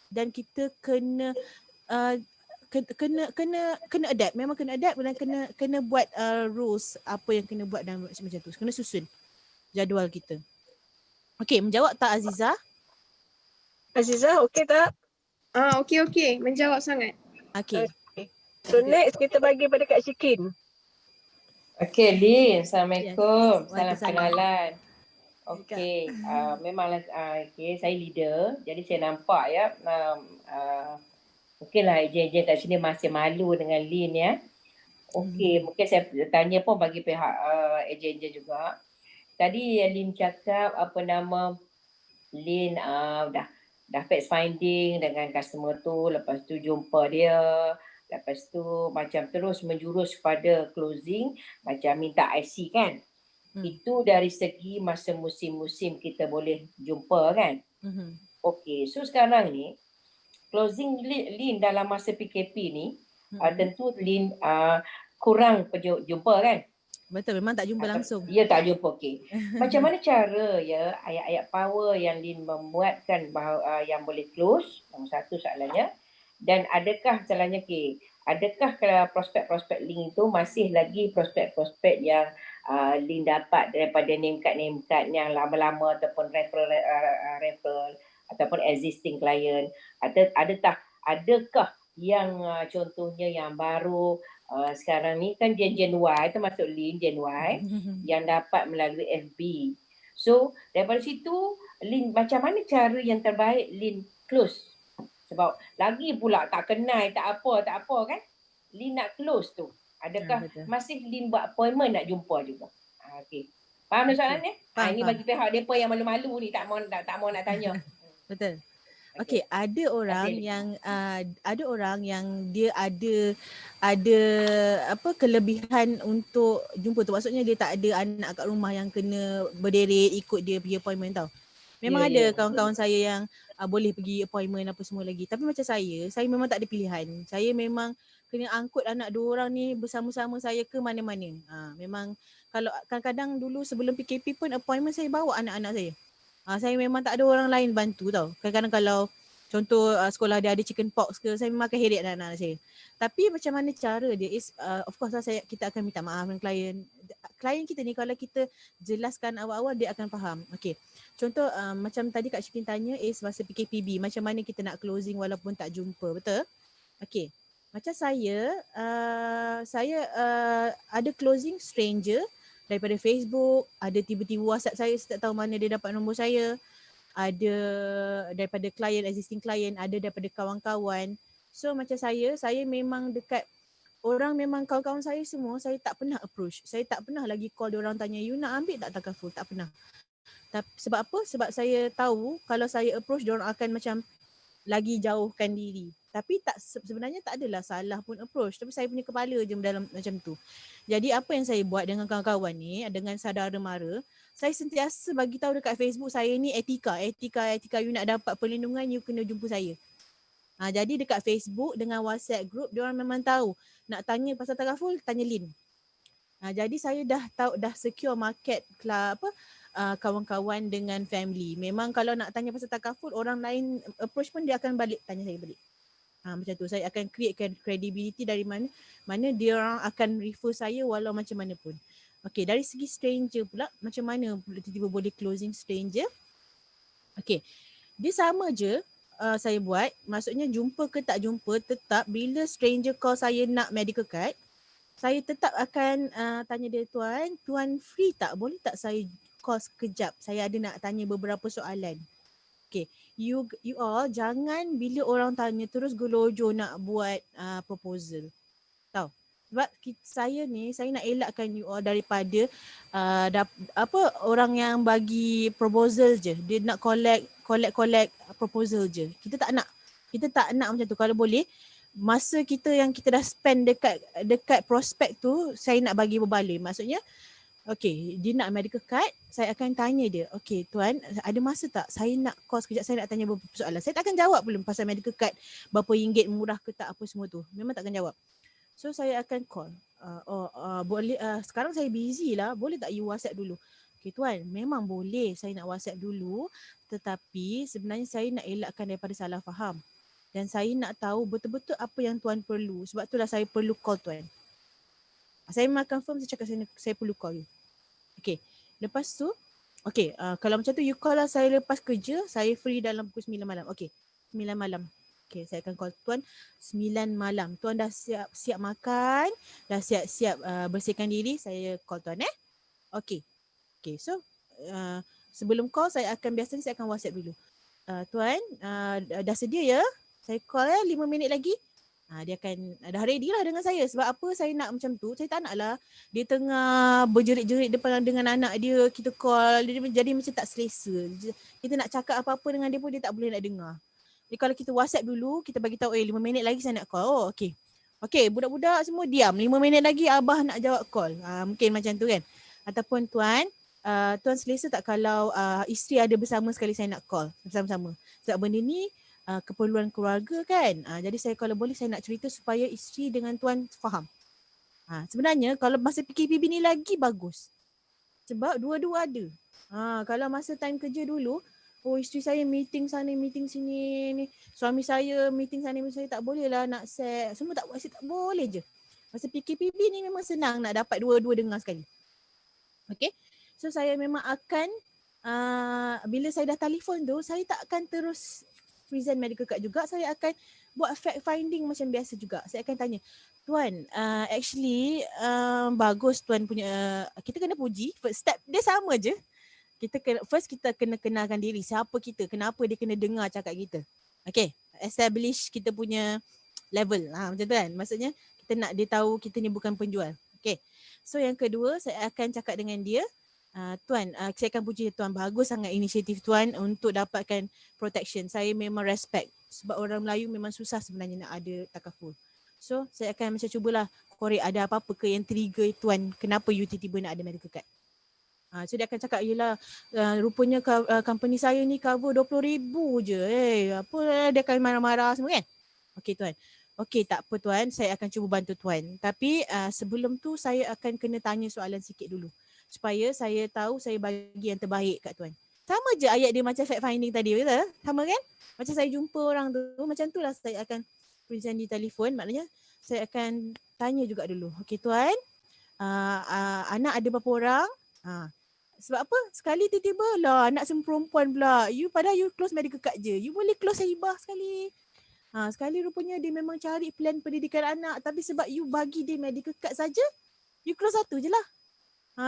Dan kita kena adapt. Memang kena adapt dan kena buat rules apa yang kena buat dan macam tu. Kena susun jadual kita. Okey, menjawab tak Azizah? Azizah okey tak? Okey. Menjawab sangat. Okey. So next kita bagi pada Kak Syikin. Okey, Lin. Assalamualaikum. Yes. Salam kenalan. Okey. Memanglah saya leader. Jadi saya nampak ya mungkinlah ejen-ejen kat sini masih malu dengan Lin ya. Okey, mungkin saya tanya pun bagi pihak ejen-ejen juga. Tadi Lin cakap Lin dah dah patch finding dengan customer tu, lepas tu jumpa dia, lepas tu macam terus menjurus pada closing, macam minta IC kan. Itu dari segi masa musim-musim kita boleh jumpa kan. Okey, so sekarang ni closing Lin dalam masa PKP ni tentu Lin kurang jumpa kan. Betul, memang tak jumpa langsung. Ya, tak jumpa. Okey. Macam mana cara ya ayat-ayat power yang Lin membuatkan bahawa yang boleh close? Nombor satu soalannya. Dan adakah misalnya adakah kalau prospek-prospek Lin itu masih lagi prospek-prospek yang Lin dapat daripada name card yang lama-lama ataupun referral ataupun existing client? Adakah yang contohnya yang baru sekarang ni kan Gen Y termasuk Lin Gen Y yang dapat melalui FB. So daripada situ Lin macam mana cara yang terbaik Lin close? Sebab lagi pula tak kenal tak apa kan. Lin nak close tu. Adakah masih Lin buat appointment nak jumpa juga? Okey. Faham soalan ni? Ini bagi pihak depa yang malu-malu ni tak mau nak tanya. Betul. Okey, ada orang yang dia ada kelebihan untuk jumpa tu. Maksudnya dia tak ada anak kat rumah yang kena berderet ikut dia pergi appointment tau. Memang ada kawan-kawan saya yang boleh pergi appointment apa semua lagi. Tapi macam saya memang tak ada pilihan. Saya memang kena angkut anak dua orang ni bersama-sama saya ke mana-mana. Memang kalau kadang-kadang dulu sebelum PKP pun appointment saya bawa anak-anak saya. Saya memang tak ada orang lain bantu tau. Kadang-kadang kalau contoh sekolah dia ada chicken pox ke, saya memang akan heret anak-anak saya. Tapi macam mana cara dia is of course lah kita akan minta maaf dengan klien. Klien kita ni kalau kita jelaskan awal-awal dia akan faham. Okey. Contoh macam tadi Kak Syikin tanya is masa PKPB macam mana kita nak closing walaupun tak jumpa, betul? Okey. Macam saya ada closing stranger daripada Facebook, ada tiba-tiba WhatsApp saya tak tahu mana dia dapat nombor saya. Ada daripada existing klien, ada daripada kawan-kawan. So macam saya memang dekat orang, memang kawan-kawan saya semua saya tak pernah approach. Saya tak pernah lagi call dia orang tanya you nak ambil tak takaful, tak pernah. Sebab apa? Sebab saya tahu kalau saya approach dia orang akan macam lagi jauhkan diri. Tapi sebenarnya tak adalah salah pun approach, tapi saya punya kepala je dalam macam tu. Jadi apa yang saya buat dengan kawan-kawan ni, dengan saudara mara, saya sentiasa bagi tahu dekat Facebook saya ni etika you nak dapat perlindungan you kena jumpa saya. Jadi dekat Facebook dengan WhatsApp group dia orang memang tahu nak tanya pasal takaful tanya Lin. Jadi saya dah secure market kawan-kawan dengan family. Memang kalau nak tanya pasal takaful orang lain approach pun dia akan balik tanya saya balik. Macam tu saya akan create credibility dari mana dia orang akan refer saya walau macam mana pun. Okey, dari segi stranger pula macam mana tiba-tiba boleh closing stranger? Okey. Dia sama je saya buat, maksudnya jumpa ke tak jumpa tetap bila stranger call saya nak medical card, saya tetap akan tanya dia, tuan free tak? Boleh tak saya call sekejap? Saya ada nak tanya beberapa soalan. Okay, you all jangan bila orang tanya terus gelojo nak buat proposal. Tahu? Sebab saya nak elakkan you all daripada orang yang bagi proposal je. Dia nak collect proposal je. Kita tak nak macam tu. Kalau boleh masa yang kita dah spend dekat prospek tu, saya nak bagi berbalik. Maksudnya okey, dia nak medical card, saya akan tanya dia, okey tuan, ada masa tak? Saya nak call sekejap, saya nak tanya beberapa soalan. Saya tak akan jawab belum pasal medical card, berapa ringgit, murah ke tak, apa semua tu. Memang tak akan jawab. So saya akan call. Boleh, sekarang saya busy lah, boleh tak you WhatsApp dulu? Okey tuan, memang boleh saya nak WhatsApp dulu, tetapi sebenarnya saya nak elakkan daripada salah faham. Dan saya nak tahu betul-betul apa yang tuan perlu. Sebab itulah saya perlu call tuan. Saya memang confirm, saya cakap saya perlu call you. Okay, lepas tu, kalau macam tu you call lah saya lepas kerja, saya free dalam pukul 9 malam. Okay, 9 malam. Okay, saya akan call tuan 9 malam. Tuan dah siap makan, dah siap bersihkan diri, saya call tuan Okay, so sebelum call biasanya saya akan WhatsApp dulu. Tuan, dah sedia ya? Saya call 5 minit lagi. Dia akan dah ready lah dengan saya. Sebab apa saya nak macam tu, saya tak nak lah dia tengah berjerit-jerit depan dengan anak dia, kita call, dia jadi macam tak selesa. Kita nak cakap apa-apa dengan dia pun dia tak boleh nak dengar. Jadi kalau kita WhatsApp dulu, kita bagi tahu 5 minit lagi saya nak call. Oh okey. Okey, budak-budak semua diam. 5 minit lagi abah nak jawab call. Mungkin macam tu kan. Ataupun tuan, tuan selesa tak kalau isteri ada bersama sekali saya nak call bersama-sama. Sebab benda ni keperluan keluarga kan. Jadi saya kalau boleh saya nak cerita supaya isteri dengan tuan faham. Sebenarnya kalau masa PKPB ni lagi bagus. Sebab dua-dua ada. Kalau masa time kerja dulu, isteri saya meeting sana, meeting sini ni. Suami saya meeting sana, meeting saya tak boleh lah nak set. Semua tak boleh je. Masa PKPB ni memang senang nak dapat dua-dua dengar sekali. Okay. So saya memang akan bila saya dah telefon tu, saya tak akan terus present medical card juga. Saya akan buat fact finding macam biasa juga. Saya akan tanya, tuan, actually bagus tuan punya, kita kena puji. First step dia sama je. Kita kena kenalkan diri. Siapa kita, kenapa dia kena dengar cakap kita. Okay, establish kita punya level. Macam tu kan. Maksudnya kita nak dia tahu kita ni bukan penjual. Okay. So yang kedua, saya akan cakap dengan dia, tuan, saya akan puji tuan, bagus sangat inisiatif tuan untuk dapatkan protection. Saya memang respect sebab orang Melayu memang susah sebenarnya nak ada takaful. So saya akan macam cubalah korek ada apa-apa ke yang trigger tuan kenapa you tiba-tiba nak ada medical card. So dia akan cakap, yelah rupanya company saya ni cover 20,000 je. Apa dia akan marah-marah semua kan. Okay tuan. Okay, tak apa tuan, saya akan cuba bantu tuan. Tapi sebelum tu saya akan kena tanya soalan sikit dulu. Supaya saya tahu saya bagi yang terbaik kat tuan. Sama je ayat dia macam fact finding tadi, betul? Sama kan? Macam saya jumpa orang tu, macam tu lah saya akan present di telefon. Maknanya saya akan tanya juga dulu. Okay tuan, anak ada berapa orang? Sebab apa? Sekali tiba-tiba lah anak semua perempuan pula. Padahal you close medical card je. You boleh close hibah sekali. Sekali rupanya dia memang cari plan pendidikan anak, tapi sebab you bagi dia medical card saja, you close satu je lah.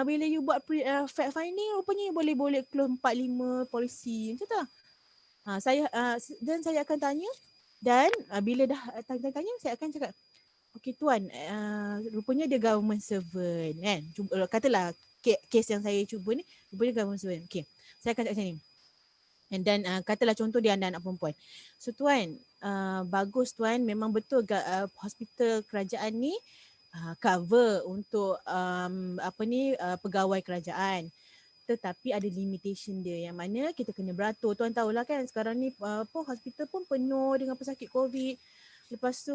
Bila you buat fact finding, rupanya you boleh close 4-5 polisi. Macam tu lah. Dan saya akan tanya, dan bila dah tanya, saya akan cakap, okay tuan, rupanya dia government servant kan. Katalah kes yang saya cuba ni, rupanya government servant. Okay, saya akan cakap macam ni. And then katalah contoh dia anak perempuan. So tuan, bagus tuan, memang betul hospital kerajaan ni cover untuk pegawai kerajaan. Tetapi ada limitation dia yang mana kita kena beratur. Tuan tahulah kan sekarang ni hospital pun penuh dengan pesakit COVID. Lepas tu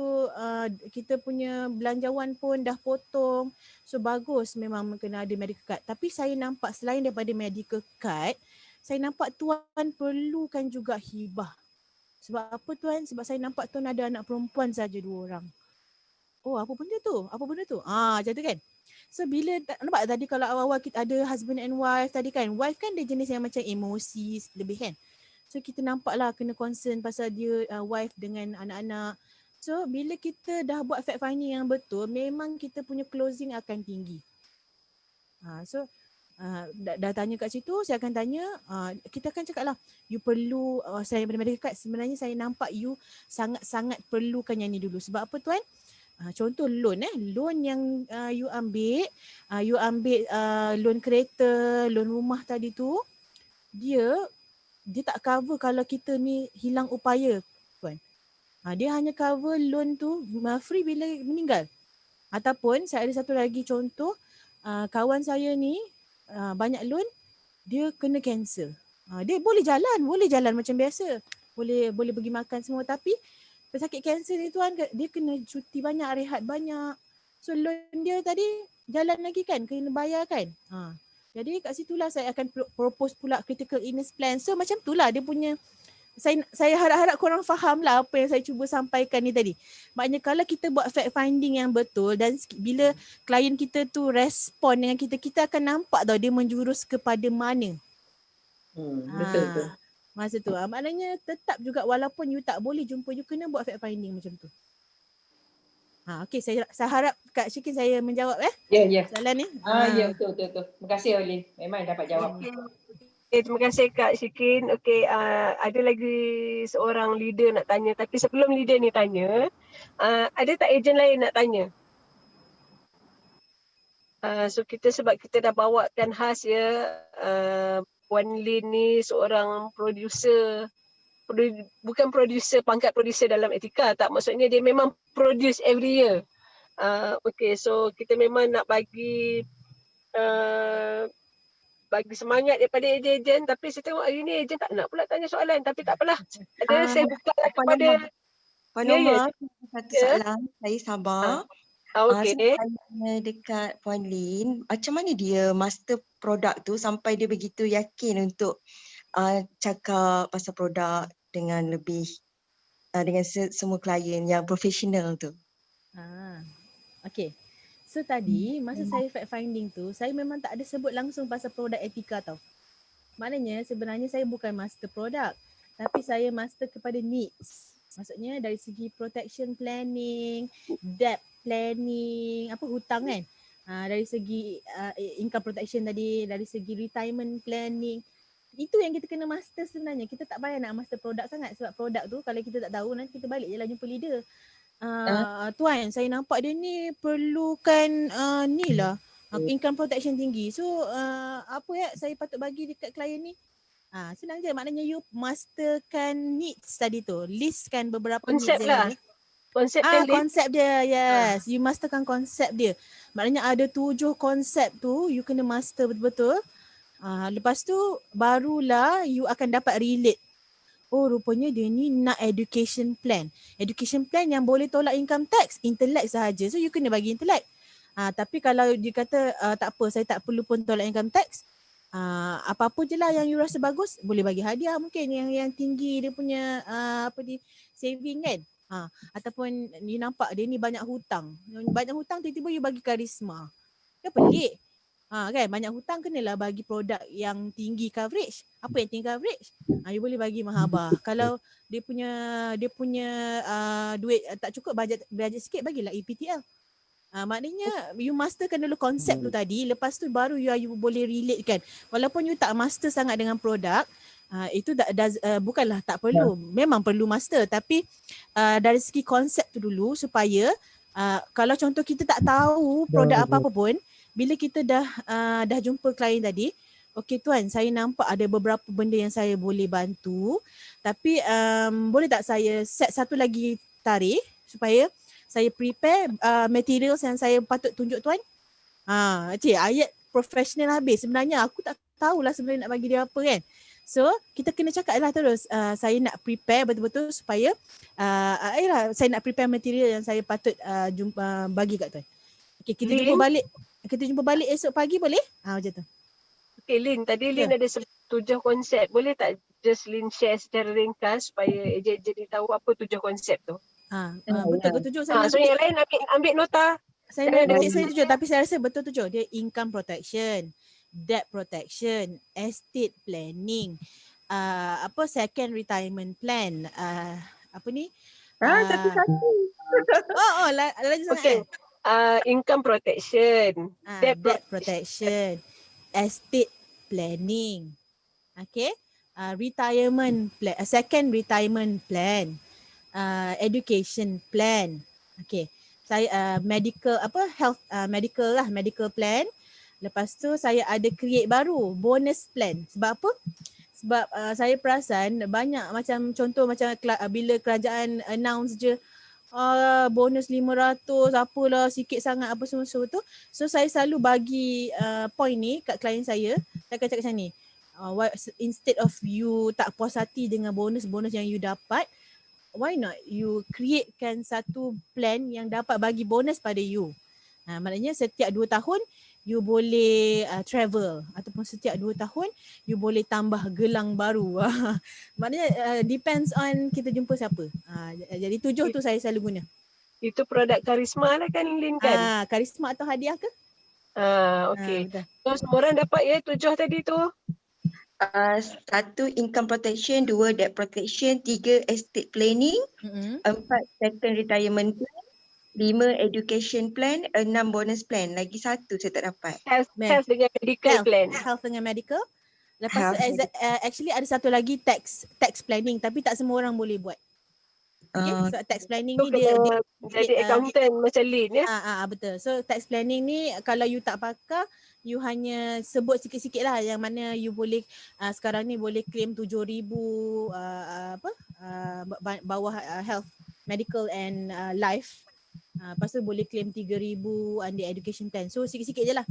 kita punya belanjawan pun dah potong. So bagus memang kena ada medical card. Tapi saya nampak selain daripada medical card, saya nampak tuan perlukan juga hibah. Sebab apa tuan? Sebab saya nampak tuan ada anak perempuan saja 2 orang. Oh, apa benda tu? Macam tu kan? So bila, nampak tadi kalau awal-awal kita ada husband and wife tadi kan. Wife kan dia jenis yang macam emosi lebih kan. So kita nampaklah kena concern pasal dia wife dengan anak-anak. So bila kita dah buat fact finding yang betul, memang kita punya closing akan tinggi. Dah tanya kat situ, saya akan tanya, kita akan cakap lah, you perlu, saya daripada medical card, sebenarnya saya nampak you sangat-sangat perlukan yang ni dulu. Sebab apa tuan? Contoh loan loan yang you ambil loan kereta, loan rumah tadi tu, dia tak cover kalau kita ni hilang upaya tuan. Dia hanya cover loan tu free bila meninggal. Ataupun saya ada satu lagi contoh, kawan saya ni banyak loan, dia kena kanser. Dia boleh jalan macam biasa. Boleh pergi makan semua, tapi pesakit kanser ni tuan, dia kena cuti banyak, rehat banyak. So loan dia tadi jalan lagi kan, kena bayar kan. Jadi kat situlah saya akan propose pula critical illness plan. So macam itulah dia punya, saya harap-harap korang faham lah apa yang saya cuba sampaikan ni tadi. Maknanya kalau kita buat fact finding yang betul dan bila klien kita tu respon dengan kita akan nampak tau dia menjurus kepada mana. Betul. Masa tu. Maknanya tetap juga walaupun you tak boleh jumpa, you kena buat fact finding macam tu. Okay, saya harap Kak Syikin saya menjawab Ya. soalan ni. Ya, betul. Terima kasih Olin. Memang dapat jawab. Okay. terima kasih Kak Syikin. Okey, ada lagi seorang leader nak tanya. Tapi sebelum leader ni tanya, ada tak ejen lain nak tanya? So kita sebab kita dah bawakan khas ya, Puan Lin ni seorang producer, bukan producer, pangkat producer dalam Etika tak, maksudnya dia memang produce every year. Okay, so kita memang nak bagi semangat daripada ejen-ejen, tapi saya tengok hari ni ejen tak nak pula tanya soalan, tapi tak apalah. Ada saya buka lah kepada Puan ya, Norma, satu ya. soalan, saya sabar. Okey. Saya tanya dekat Puan Lin, macam mana dia master produk tu sampai dia begitu yakin untuk cakap pasal produk dengan lebih dengan semua klien yang profesional tu? Okay. So tadi masa saya fact finding tu, saya memang tak ada sebut langsung pasal produk Etika tau. Maknanya sebenarnya saya bukan master produk, tapi saya master kepada needs. Maksudnya dari segi protection planning, debt planning, hutang kan. Dari segi income protection tadi, dari segi retirement planning. Itu yang kita kena master sebenarnya. Kita tak payah nak master produk sangat, sebab produk tu kalau kita tak tahu nanti kita balik je lah jumpa leader. Tuan, saya nampak dia ni perlukan ni lah, income protection tinggi. So apa ya saya patut bagi dekat klien ni? Senang je, maknanya you masterkan needs tadi tu. Listkan beberapa Konsep needs lah. yang Konsep dia. Konsep dia, yes. You masterkan konsep dia. Maknanya ada 7 konsep tu you kena master betul-betul. Lepas tu barulah you akan dapat relate. Oh, rupanya dia ni nak education plan. Education plan yang boleh tolak income tax, intellect sahaja. So you kena bagi intellect. Tapi kalau dia kata tak apa, saya tak perlu pun tolak income tax. Apa-apa je lah yang you rasa bagus, boleh bagi hadiah mungkin yang tinggi dia punya saving kan. Ataupun you nampak dia ni banyak hutang. Banyak hutang tiba-tiba you bagi karisma. Kan pelik. Kan banyak hutang kenalah bagi produk yang tinggi coverage. Apa yang tinggi coverage? You boleh bagi mahabah. Kalau dia punya duit tak cukup, budget sikit, bagilah EPTL. Maknanya you masterkan dulu konsep tu tadi, lepas tu baru you boleh relate kan. Walaupun you tak master sangat dengan produk, itu bukanlah tak perlu, memang perlu master, tapi dari segi konsep tu dulu supaya kalau contoh kita tak tahu produk apa-apa pun, bila kita dah jumpa klien tadi, okey tuan, saya nampak ada beberapa benda yang saya boleh bantu, tapi boleh tak saya set satu lagi tarikh supaya saya prepare materials yang saya patut tunjuk tuan. Ayat profesional habis. Sebenarnya aku tak tahulah sebenarnya nak bagi dia apa kan. So kita kena cakap lah terus, saya nak prepare betul-betul supaya saya nak prepare material yang saya patut bagi kat tuan. Okay, kita jumpa balik esok pagi boleh? Macam tu. Okay Lin, tadi Lin ada 7 konsep. Boleh tak just Lin share secara ringkas supaya ejen-ejen ni tahu apa 7 konsep tu? Betul ke 7? Saya So yang lain ambil nota. Saya nanti saya 7, tapi saya rasa betul 7. Dia income protection, debt protection, estate planning, second retirement plan, Tapi satu. lagi sangat. Okay. Income protection, debt protection, estate planning. Okay. Retirement plan, second retirement plan. Education plan. Okay. Saya medical medical plan. Lepas tu saya ada create baru bonus plan. Sebab apa? Sebab saya perasan banyak macam contoh macam bila kerajaan announce je bonus 500 apalah sikit sangat apa semua tu. So saya selalu bagi point ni kat klien saya. Saya akan cakap macam ni. Instead of you tak puas hati dengan bonus yang you dapat, why not you createkan satu plan yang dapat bagi bonus pada you. Maknanya setiap 2 tahun you boleh travel, ataupun setiap 2 tahun you boleh tambah gelang baru. Maknanya depends on kita jumpa siapa. Jadi 7 tu saya selalu guna. Itu produk karisma lah kan Lin kan? Karisma atau hadiah ke? Okay. So semua orang dapat ya 7 tadi tu? 1 income protection, 2 debt protection, 3 estate planning, 4 second retirement plan, 5 education plan, 6 bonus plan. Lagi 1 saya tak dapat. Health dengan medical plan. Health dengan medical. Lepas tu actually ada satu lagi tax planning tapi tak semua orang boleh buat. Okay, so tax planning Tu ni dia kena jadi accountant macam Lin ya. betul. So tax planning ni kalau you tak pakar, you hanya sebut sikit-sikit lah yang mana you boleh sekarang ni boleh claim 7,000 bawah health, medical and life. Lepas tu boleh claim 3,000 under education plan. So sikit-sikit je lah.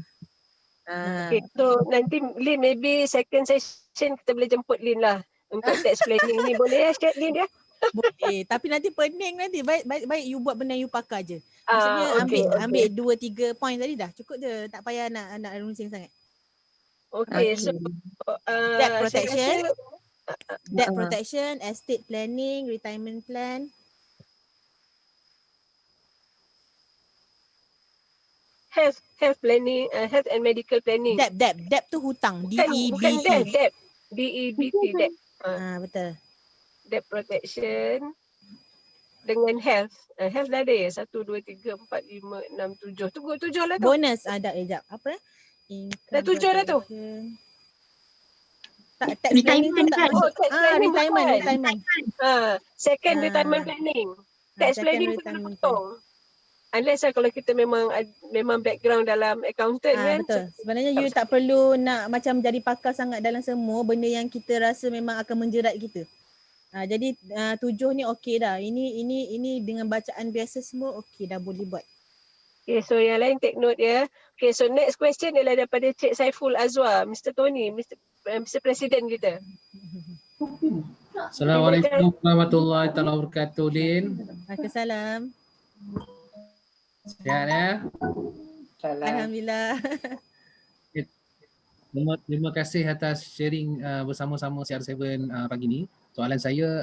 Okay, so nanti Lin maybe second session kita boleh jemput Lin lah untuk tax planning ni. Boleh ya Cik Lin ya? Boleh, tapi nanti pening nanti. Baik you buat benda you pakar je. Maksudnya ambil 2-3 point tadi dah cukup je. Tak payah nak runsing sangat. Okay, so debt protection, estate planning, retirement plan. Health planning, health and medical planning. Debt tu hutang. Bukan debt. DEBT, debt. Betul. Debt protection dengan health. Health dah ada ya? 1, 2, 3, 4, 5, 6, 7. Tunggu 7 lah tu. Bonus ada sekejap. Apa Dah 7 dah tu. Tak, tax planning tu tak masuk. Retirement. Second retirement planning. Tax planning tu kena potong. Unless kalau kita memang background dalam accountant kan. Betul. Sebenarnya you tak perlu nak macam jadi pakar sangat dalam semua benda yang kita rasa memang akan menjerat kita. Jadi 7 ni okey dah. Ini dengan bacaan biasa semua okey dah boleh buat. Okay, so yang lain take note ya. Okay, so next question ialah daripada Cik Saiful Azwar, Mr. Tony, Mr. President kita. Assalamualaikum warahmatullahi wabarakatuh, Lin. Waalaikumsalam. Sihat ya? Alhamdulillah. Terima kasih atas sharing bersama-sama CR7 pagi ni. Soalan saya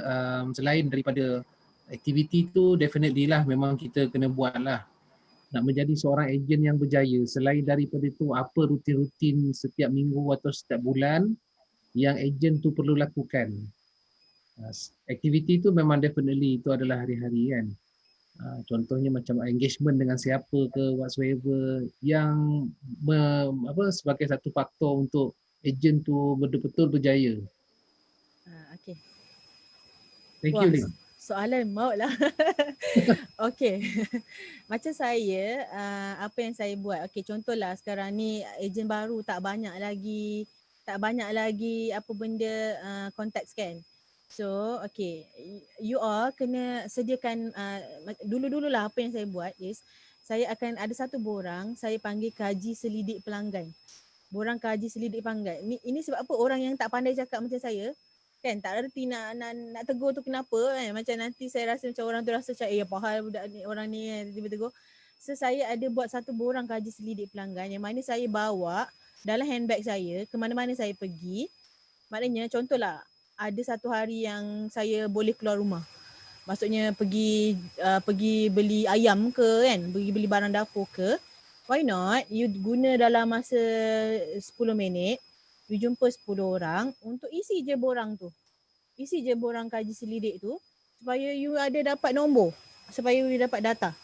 selain daripada aktiviti tu definitely lah memang kita kena buat lah. Nak menjadi seorang ejen yang berjaya, selain daripada tu apa rutin-rutin setiap minggu atau setiap bulan yang ejen tu perlu lakukan. Aktiviti tu memang definitely itu adalah hari-hari kan. Contohnya macam engagement dengan siapa ke whatsoever yang sebagai satu faktor untuk ejen tu betul-betul berjaya. Okay. Thank you, Lin. Soalan maut lah. Okay. Macam saya, apa yang saya buat. Okay, contohlah sekarang ni ejen baru tak banyak lagi apa benda contacts kan. So, okay. You all kena sediakan, dulu-dululah apa yang saya buat is, saya akan ada satu borang, saya panggil kaji selidik pelanggan. Borang kaji selidik pelanggan. Ini sebab apa orang yang tak pandai cakap macam saya, kan tak reti nak tegur tu kenapa kan. Macam nanti saya rasa macam orang tu rasa macam apa hal budak ni, orang ni kan tiba-tiba tegur. So saya ada buat satu borang kaji selidik pelanggan yang mana saya bawa dalam handbag saya ke mana-mana saya pergi. Maknanya contohlah ada satu hari yang saya boleh keluar rumah. Maksudnya pergi beli ayam ke kan, pergi beli barang dapur ke. Why not you guna dalam masa 10 minit you jumpa 10 orang untuk isi je borang tu. Isi je borang kaji selidik tu supaya you ada dapat nombor, supaya you dapat data.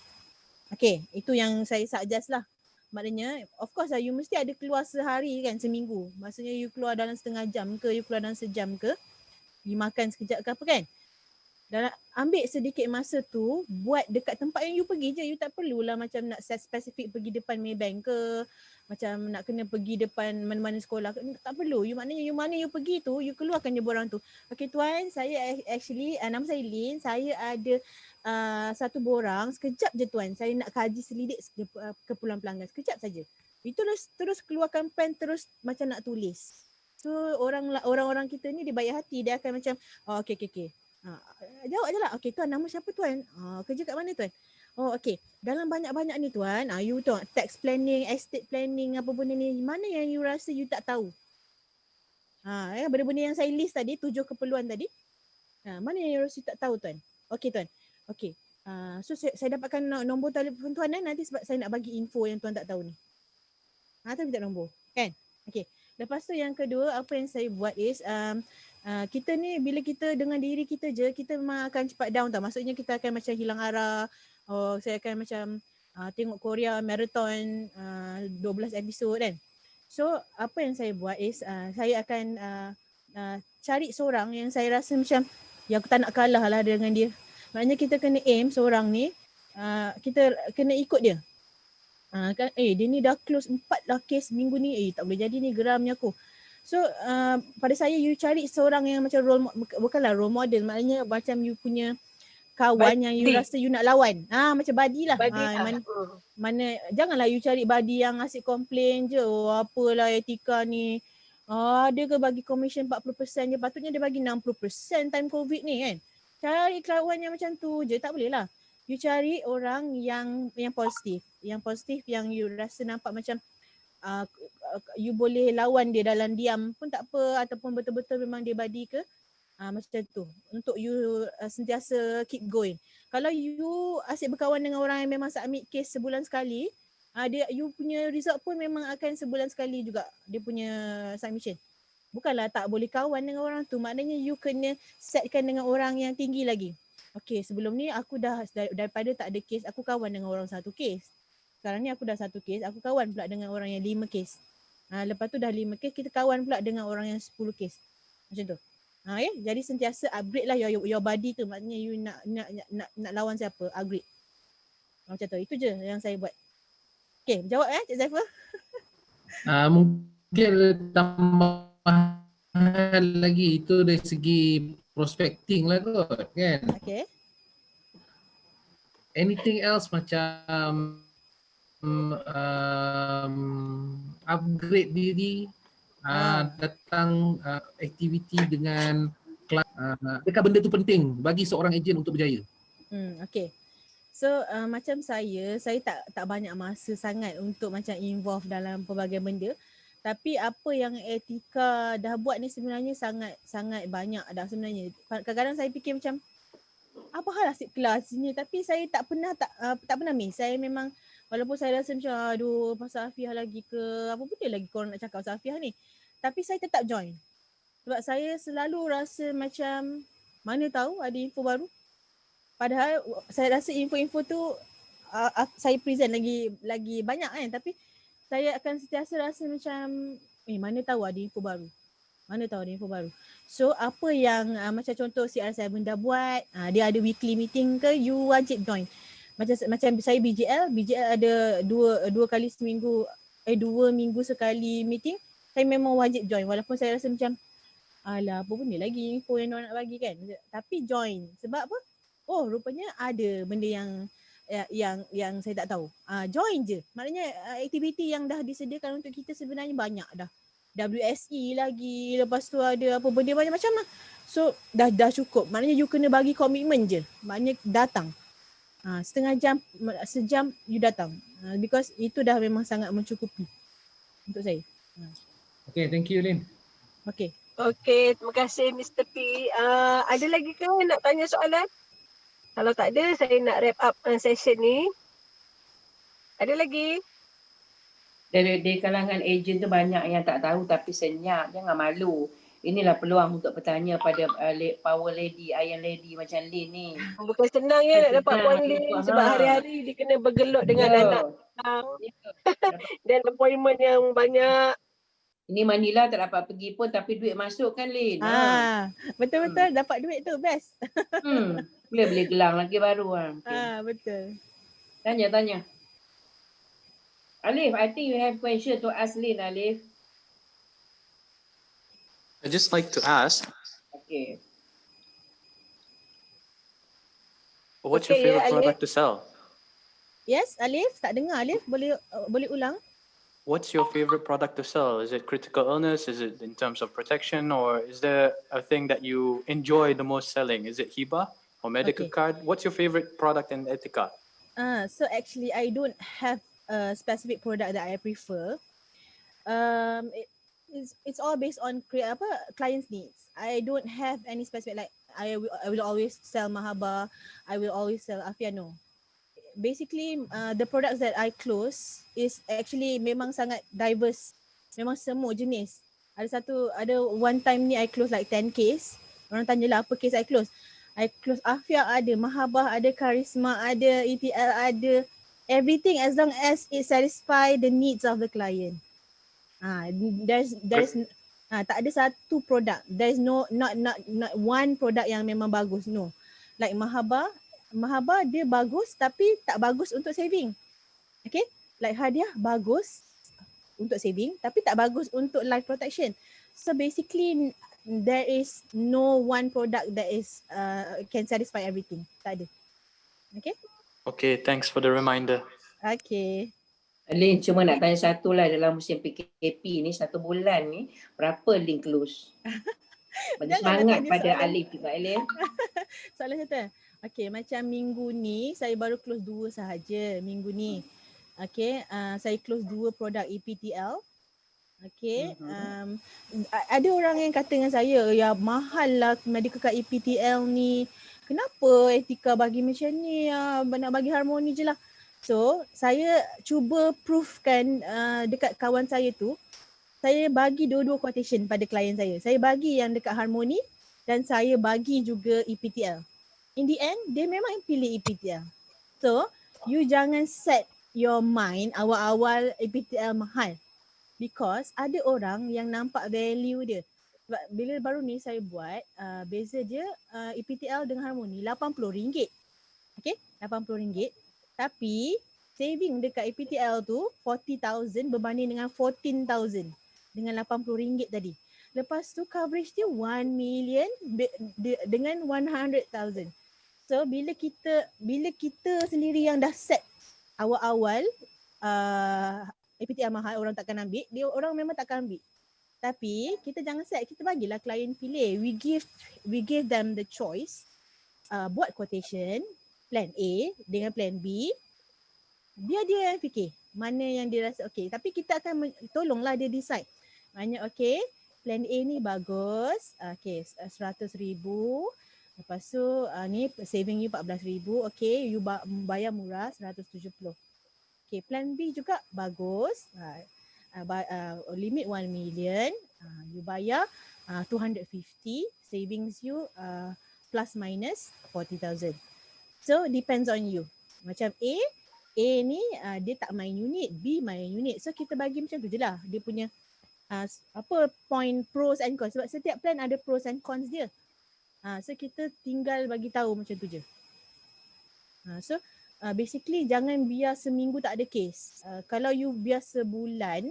Okay, itu yang saya suggest lah. Maknanya of course lah you mesti ada keluar sehari kan, seminggu. Maksudnya you keluar dalam setengah jam ke, you keluar dalam sejam ke, you makan sekejap ke apa kan. Dan ambil sedikit masa tu buat dekat tempat yang you pergi je. You tak perlulah macam nak set spesifik pergi depan Maybank ke, macam nak kena pergi depan mana-mana sekolah ke. Tak perlu. Maknanya you mana you pergi tu, you keluarkan je borang tu. Okay tuan, saya actually, nama saya Lin, saya ada satu borang, sekejap je tuan. Saya nak kaji selidik keperluan pelanggan. Sekejap saja. Itu terus keluarkan pen, terus macam nak tulis. So orang-orang kita ni dia baik hati, dia akan macam okay. Jawab je lah. Okay tuan, nama siapa tuan? Kerja kat mana tuan? Oh okay. Dalam banyak-banyak ni tuan, you tahu tax planning, estate planning, apa benda ni, mana yang you rasa you tak tahu? Benda-benda yang saya list tadi, 7 keperluan tadi. Mana yang you rasa you tak tahu tuan? Okay tuan. Okay. So saya dapatkan nombor telefon tuan nanti sebab saya nak bagi info yang tuan tak tahu ni. Tapi minta nombor. Kan? Okay. Lepas tu yang kedua, apa yang saya buat is, kita ni bila kita dengan diri kita je, kita memang akan cepat down tau. Maksudnya kita akan macam hilang arah. Saya akan macam tengok Korea marathon 12 episod kan. So apa yang saya buat is saya akan cari seorang yang saya rasa macam yang aku tak nak kalah lah dengan dia. Maknanya kita kena aim seorang ni, kita kena ikut dia. Kan dia ni dah close 4 dah kes minggu ni, tak boleh jadi ni, geramnya aku. So pada saya you cari seorang yang macam bukanlah role model, maknanya macam you punya kawan yang you Buddy. rasa you nak lawan. Macam buddy lah. Badi Mana janganlah you cari buddy yang asyik komplain je, apalah etika ni. Dia ke bagi commission 40% je, patutnya dia bagi 60% time COVID ni kan. Cari kawan yang macam tu je, tak boleh lah. You cari orang yang positif. Yang positif yang you rasa nampak macam you boleh lawan dia dalam diam pun tak apa, ataupun betul-betul memang dia buddy ke. Macam tu. Untuk you sentiasa keep going. Kalau you asyik berkawan dengan orang yang memang submit case sebulan sekali, you punya result pun memang akan sebulan sekali juga dia punya submission. Bukanlah tak boleh kawan dengan orang tu, maknanya you kena setkan dengan orang yang tinggi lagi. Okay, sebelum ni aku dah daripada tak ada case, aku kawan dengan orang 1 case. Sekarang ni aku dah 1 case, aku kawan pula dengan orang yang 5 case. Lepas tu dah 5 case, kita kawan pula dengan orang yang 10 case. Macam tu. Jadi sentiasa upgrade lah your body tu, maknanya you nak lawan siapa, upgrade. Macam tu, itu je yang saya buat. Okay, jawab Cik Zaifah. Mungkin tambahan lagi itu dari segi prospecting lah kot kan. Okay. Anything else macam upgrade diri, datang aktiviti dengan adakah benda tu penting bagi seorang ejen untuk berjaya? Okay. So macam saya tak banyak masa sangat untuk macam involve dalam pelbagai benda. Tapi apa yang etika dah buat ni sebenarnya sangat banyak dah sebenarnya. Kadang-kadang saya fikir macam apa hal asyik kelas ni, tapi saya tak pernah miss. Saya memang walaupun saya rasa macam aduh pasal Afiah lagi ke, apa benda lagi korang nak cakap pasal Afiah ni. Tapi saya tetap join. Sebab saya selalu rasa macam mana tahu ada info baru. Padahal saya rasa info-info tu saya present lagi banyak kan, tapi saya akan sentiasa rasa macam mana tahu ada info baru. So apa yang macam contoh CR7 dah buat, dia ada weekly meeting ke, you wajib join. Macam saya BJL ada dua kali seminggu, 2 minggu sekali meeting, saya memang wajib join walaupun saya rasa macam alah apa benda lagi info yang orang nak bagi kan. Tapi join. Sebab apa? Oh rupanya ada benda yang saya tak tahu. Join je. Maknanya aktiviti yang dah disediakan untuk kita sebenarnya banyak dah. WSE lagi, lepas tu ada apa benda macam-macam lah. So dah cukup. Maknanya you kena bagi komitmen je. Maknanya datang. Setengah jam, sejam you datang. Because itu dah memang sangat mencukupi untuk saya. Okay, thank you Lin. Okay. Okay, terima kasih Mr. P. Ada lagi ke nak tanya soalan? Kalau tak ada, saya nak wrap up session ni. Ada lagi? Dari kalangan ejen tu banyak yang tak tahu tapi senyap. Jangan malu. Inilah peluang untuk bertanya pada power lady, iron lady macam Lin ni. Bukan senang ya nak dapat Puan Lin sebab hari-hari dia kena bergelut dengan anak dan appointment yang banyak. Ini Manila tak dapat pergi pun tapi duit masuk kan Lin. Betul-betul dapat duit tu best. Boleh beli gelang lagi baru lah. Betul. Tanya. Alif, I think you have question to ask Lin, Alif. I'd just like to ask, Okay. what's your Okay, favorite Alif. product to sell? Yes, Alif, tak dengar Alif, boleh ulang? What's your favorite product to sell? Is it critical illness? Is it in terms of protection? Or is there a thing that you enjoy the most selling? Is it Hiba or medical Okay. card? What's your favorite product in Etika? So actually I don't have a specific product that I prefer. It's all based on client's needs. I don't have any specific like I will always sell Mahaba, I will always sell Afiano. Basically the products that I close is actually memang sangat diverse. Memang semua jenis. Ada one time ni I close like 10 case. Orang tanyalah apa case I close. I close Afia ada, Mahabah ada, Karisma ada, ETL ada. Everything as long as it satisfy the needs of the client. There's tak ada satu produk. There's not one product yang memang bagus. No. Like Mahaba dia bagus tapi tak bagus untuk saving. Okay? Like Hadiah bagus untuk saving tapi tak bagus untuk life protection. So basically there is no one product that is can satisfy everything. Tak ada. Okay? Okay, thanks for the reminder. Okay. Lin, cuma nak tanya satu lah, dalam musim PKP ni, 1 bulan ni, berapa Lin close? Bagi Janganlah semangat tanya pada soalan. Alif juga, Lin. Soalan satu. Okay, macam minggu ni saya baru close 2 sahaja minggu ni. Okay, saya close 2 produk EPTL. Okay, ada orang yang kata dengan saya, ya mahal lah medical card EPTL ni. Kenapa Etika bagi macam ni? Nak bagi Harmoni je lah. So, saya cuba proofkan dekat kawan saya tu, saya bagi dua-dua quotation pada klien saya. Saya bagi yang dekat Harmoni dan saya bagi juga EPTL. In the end, dia memang pilih EPTL. So, you jangan set your mind awal-awal EPTL mahal. Because ada orang yang nampak value dia. Sebab bila baru ni saya buat, beza dia EPTL dengan Harmoni RM80. Okay, RM80. Tapi saving dekat EPTL tu 40,000 berbanding dengan 14,000 dengan RM80 tadi. Lepas tu coverage dia 1 million dengan 100,000. So bila kita sendiri yang dah set awal-awal EPTL mahal, orang takkan ambil, orang memang takkan ambil. Tapi kita jangan set, kita bagilah klien pilih. We give them the choice. Buat quotation plan A dengan plan B, dia yang fikir mana yang dia rasa okey. Tapi kita akan tolonglah dia decide. Maknanya okey, plan A ni bagus, okey 100,000. Lepas tu ni saving you 14,000, okey you bayar murah 170. Okey, plan B juga bagus, limit 1 million, you bayar 250, savings you plus minus 40,000. So depends on you. Macam A ni dia tak main unit, B main unit. So kita bagi macam tu je lah. Dia punya point pros and cons. Sebab setiap plan ada pros and cons dia. So kita tinggal bagi tahu macam tu je. So basically jangan biar seminggu tak ada case. Kalau you biar sebulan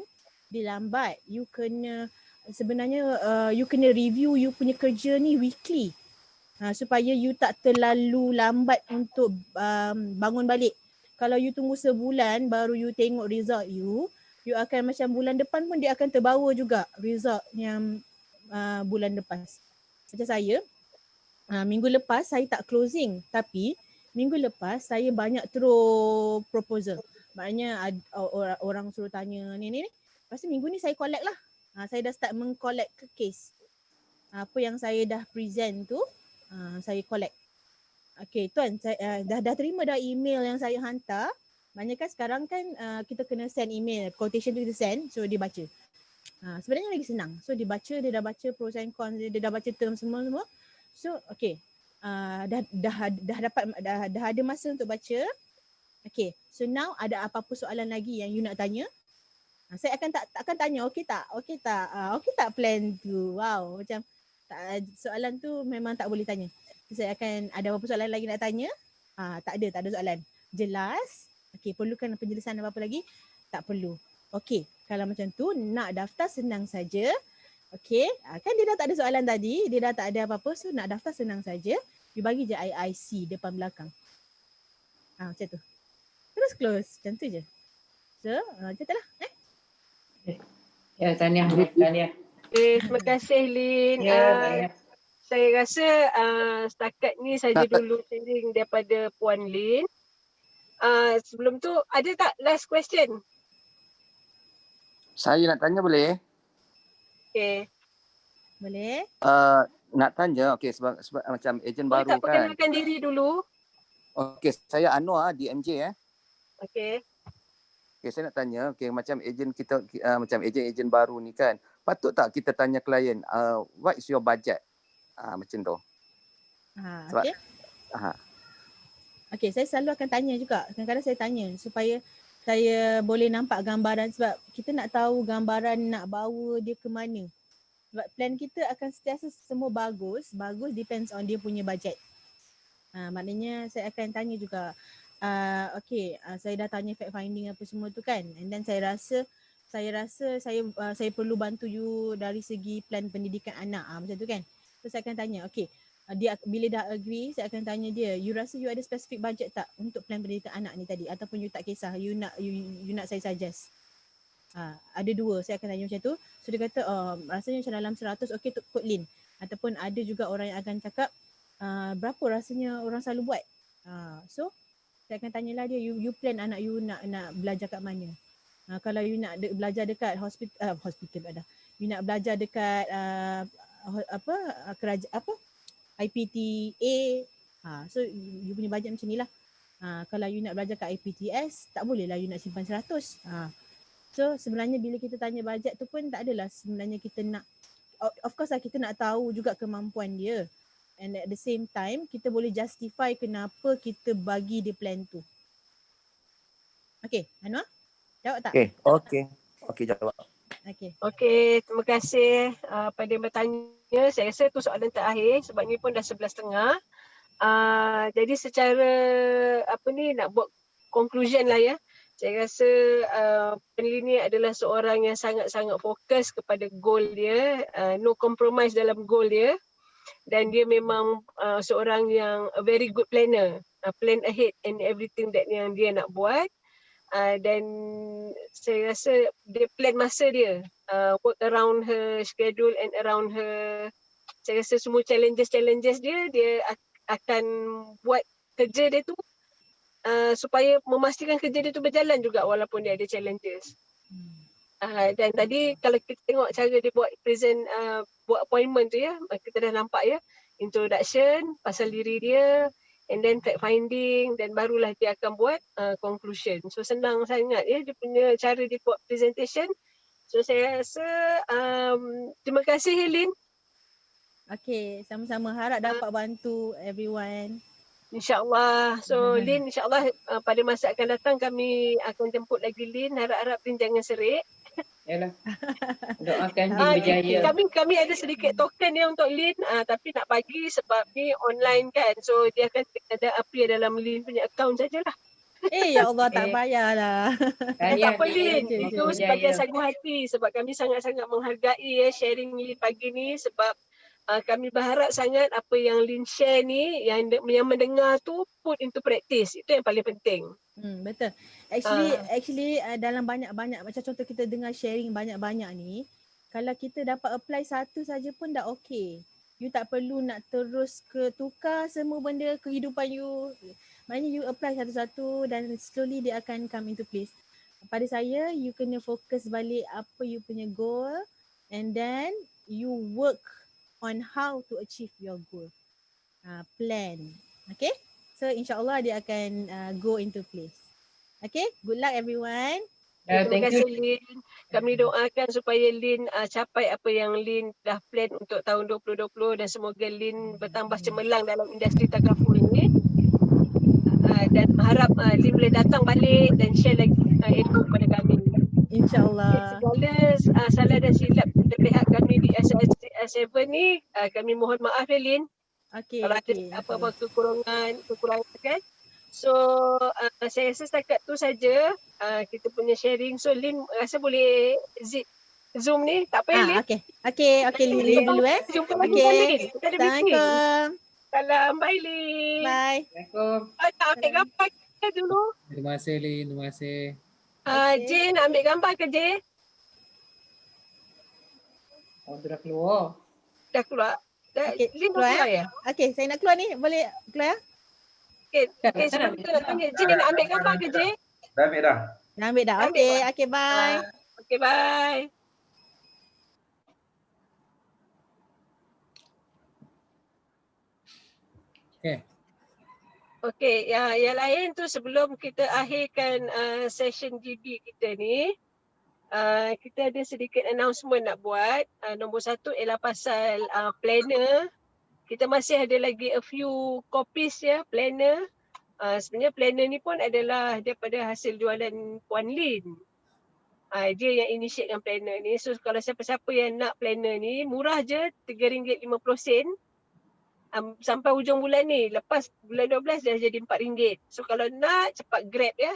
dia lambat, you kena sebenarnya you kena review you punya kerja ni weekly. Supaya you tak terlalu lambat untuk bangun balik. Kalau you tunggu sebulan baru you tengok result you akan macam bulan depan pun dia akan terbawa juga result yang bulan lepas. Macam saya, minggu lepas saya tak closing tapi minggu lepas saya banyak terus proposal. Maknanya orang suruh tanya ni. Lepas tu minggu ni saya collect lah. Saya dah start meng-collect ke case. Apa yang saya dah present tu, saya collect. Okay tuan, saya dah terima dah email yang saya hantar. Maknanya kan sekarang kan kita kena send email, quotation tu kita send, so dia baca. Sebenarnya lagi senang. So dia dah baca pros and cons, dia dah baca term semua. So okay, dah ada masa untuk baca. Okay, so now ada apa-apa soalan lagi yang you nak tanya? Saya akan tanya okey tak plan tu. Wow, macam soalan tu memang tak boleh tanya. Saya akan ada apa soalan lagi nak tanya? Tak ada soalan. Jelas? Okey, perlukan penjelasan apa lagi? Tak perlu. Okey, kalau macam tu nak daftar senang saja. Okey, kan dia dah tak ada soalan tadi, dia dah tak ada apa-apa, so nak daftar senang saja. You bagi je IIC depan belakang. Macam tu. Terus close, macam tu je. So, macam tu lah. Ya, Tahniah. Terima kasih Lin. Ya, Saya rasa setakat ni saja dulu sharing daripada Puan Lin. Sebelum tu ada tak last question? Saya nak tanya boleh? Okay. Boleh? Nak tanya, okey sebab macam ejen Boleh baru tak kan. perkenalkan diri dulu? Okey, saya Anwar DMJ . Okay. Okey, saya nak tanya, okey macam ejen kita macam ejen baru ni kan, patut tak kita tanya klien, what is your budget? Macam tu. Sebab, okey. Okey, saya selalu akan tanya juga. Kadang-kadang saya tanya supaya saya boleh nampak gambaran sebab kita nak tahu gambaran nak bawa dia ke mana. Sebab plan kita akan sentiasa semua bagus depends on dia punya budget. Maknanya saya akan tanya juga, saya dah tanya fact finding apa semua tu kan, and then saya rasa saya perlu bantu you dari segi plan pendidikan anak, macam tu kan. So saya akan tanya, dia bila dah agree, saya akan tanya dia, you rasa you ada specific budget tak untuk plan pendidikan anak ni tadi, ataupun you tak kisah, you nak saya suggest. Ada dua, saya akan tanya macam tu. So dia kata rasanya macam dalam 100, okey put Lin. Ataupun ada juga orang yang akan cakap berapa rasanya orang selalu buat. So saya akan tanyalah dia, you plan anak you nak belajar kat mana. Kalau you nak belajar dekat hospital ada. You nak belajar dekat IPTA. So you punya budget macam ni lah. Kalau you nak belajar kat IPTS, tak boleh lah you nak simpan 100. So sebenarnya bila kita tanya budget tu pun tak adalah sebenarnya kita nak, of course lah kita nak tahu juga kemampuan dia. And at the same time kita boleh justify kenapa kita bagi dia plan tu. Okay, Anwar? Jawab tak? Okay, jawab. Okey, terima kasih pada yang bertanya. Saya rasa tu soalan terakhir sebab ni pun dah 11.30. Jadi secara nak buat conclusion lah ya. Saya rasa Penlin ni adalah seorang yang sangat-sangat fokus kepada goal dia, no compromise dalam goal dia, dan dia memang seorang yang a very good planner, plan ahead in everything that yang dia nak buat. Dan saya rasa dia plan masa dia, work around her schedule and around her, saya rasa semua challenges dia akan buat kerja dia tu supaya memastikan kerja dia tu berjalan juga walaupun dia ada challenges. Dan tadi kalau kita tengok cara dia buat buat appointment tu ya, kita dah nampak ya, introduction, pasal diri dia, and then fact finding, dan barulah dia akan buat conclusion. So senang sangat ya dia punya cara dia buat presentation. So saya rasa terima kasih Helin. Okay, sama-sama, harap dapat bantu everyone. InsyaAllah. So Lin, insyaAllah pada masa akan datang kami akan jemput lagi Lin. Harap-harap Lin jangan serik. Yalah. Doakan Lin berjaya. Kami ada sedikit token ya untuk Lin, tapi nak bagi sebab ni online kan. So dia akan ada appear dalam Lin punya account sajalah. Ya Allah, tak payahlah. Tak apa Lin, itu sebagai sagu hati sebab kami sangat-sangat menghargai sharing Lin pagi ni, sebab kami berharap sangat apa yang Lin share ni, yang mendengar tu put into practice. Itu yang paling penting. Betul. Actually dalam banyak-banyak, macam contoh kita dengar sharing banyak-banyak ni, kalau kita dapat apply satu saja pun dah okay. You tak perlu nak terus tukar semua benda kehidupan you. Maknanya you apply satu-satu dan slowly dia akan come into place. Pada saya, you kena fokus balik apa you punya goal, and then you work on how to achieve your goal. Plan. Okay? So insyaAllah dia akan go into place. Okay? Good luck everyone. Terima kasih Lin. Kami doakan supaya Lin capai apa yang Lin dah plan untuk tahun 2020, dan semoga Lin bertambah cemerlang dalam industri takaful ini. Dan harap Lin boleh datang balik dan share lagi ilmu kepada kami. InsyaAllah. Segala salah dan silap terlihat kami di SS7 ni, kami mohon maaf ya Lin. Kalau ada apa-apa kekurangan kan. So saya rasa setakat tu saja kita punya sharing. So Lin rasa boleh Zoom ni, tak apa Lin? Okay Lin dulu Jumpa lagi Lin. Kita ada meeting. Assalamualaikum. Salam, bye Lin. Bye. Assalamualaikum. Nak ambil gambar kita dulu. Terima kasih Lin, terima kasih. Jay nak ambil gambar ke Jay? Dah keluar. Dah keluar. Lin dah keluar ya? Okay, saya nak keluar ni. Boleh keluar? Okay, sebelum tu nak tanya Jay nak ambil gambar ke Jay? Dah ambil dah. Dah ambil dah. Okay, bye. Okay, bye. Okay, yang lain tu sebelum kita akhirkan session GB kita ni, kita ada sedikit announcement nak buat. Nombor satu ialah pasal planner. Kita masih ada lagi a few copies ya, planner. Sebenarnya planner ni pun adalah daripada hasil jualan Puan Lin. Dia yang initiatekan planner ni. So kalau siapa-siapa yang nak planner ni, murah je RM3.50. Sampai hujung bulan ni. Lepas bulan 12 dah jadi RM4. So kalau nak, cepat grab ya.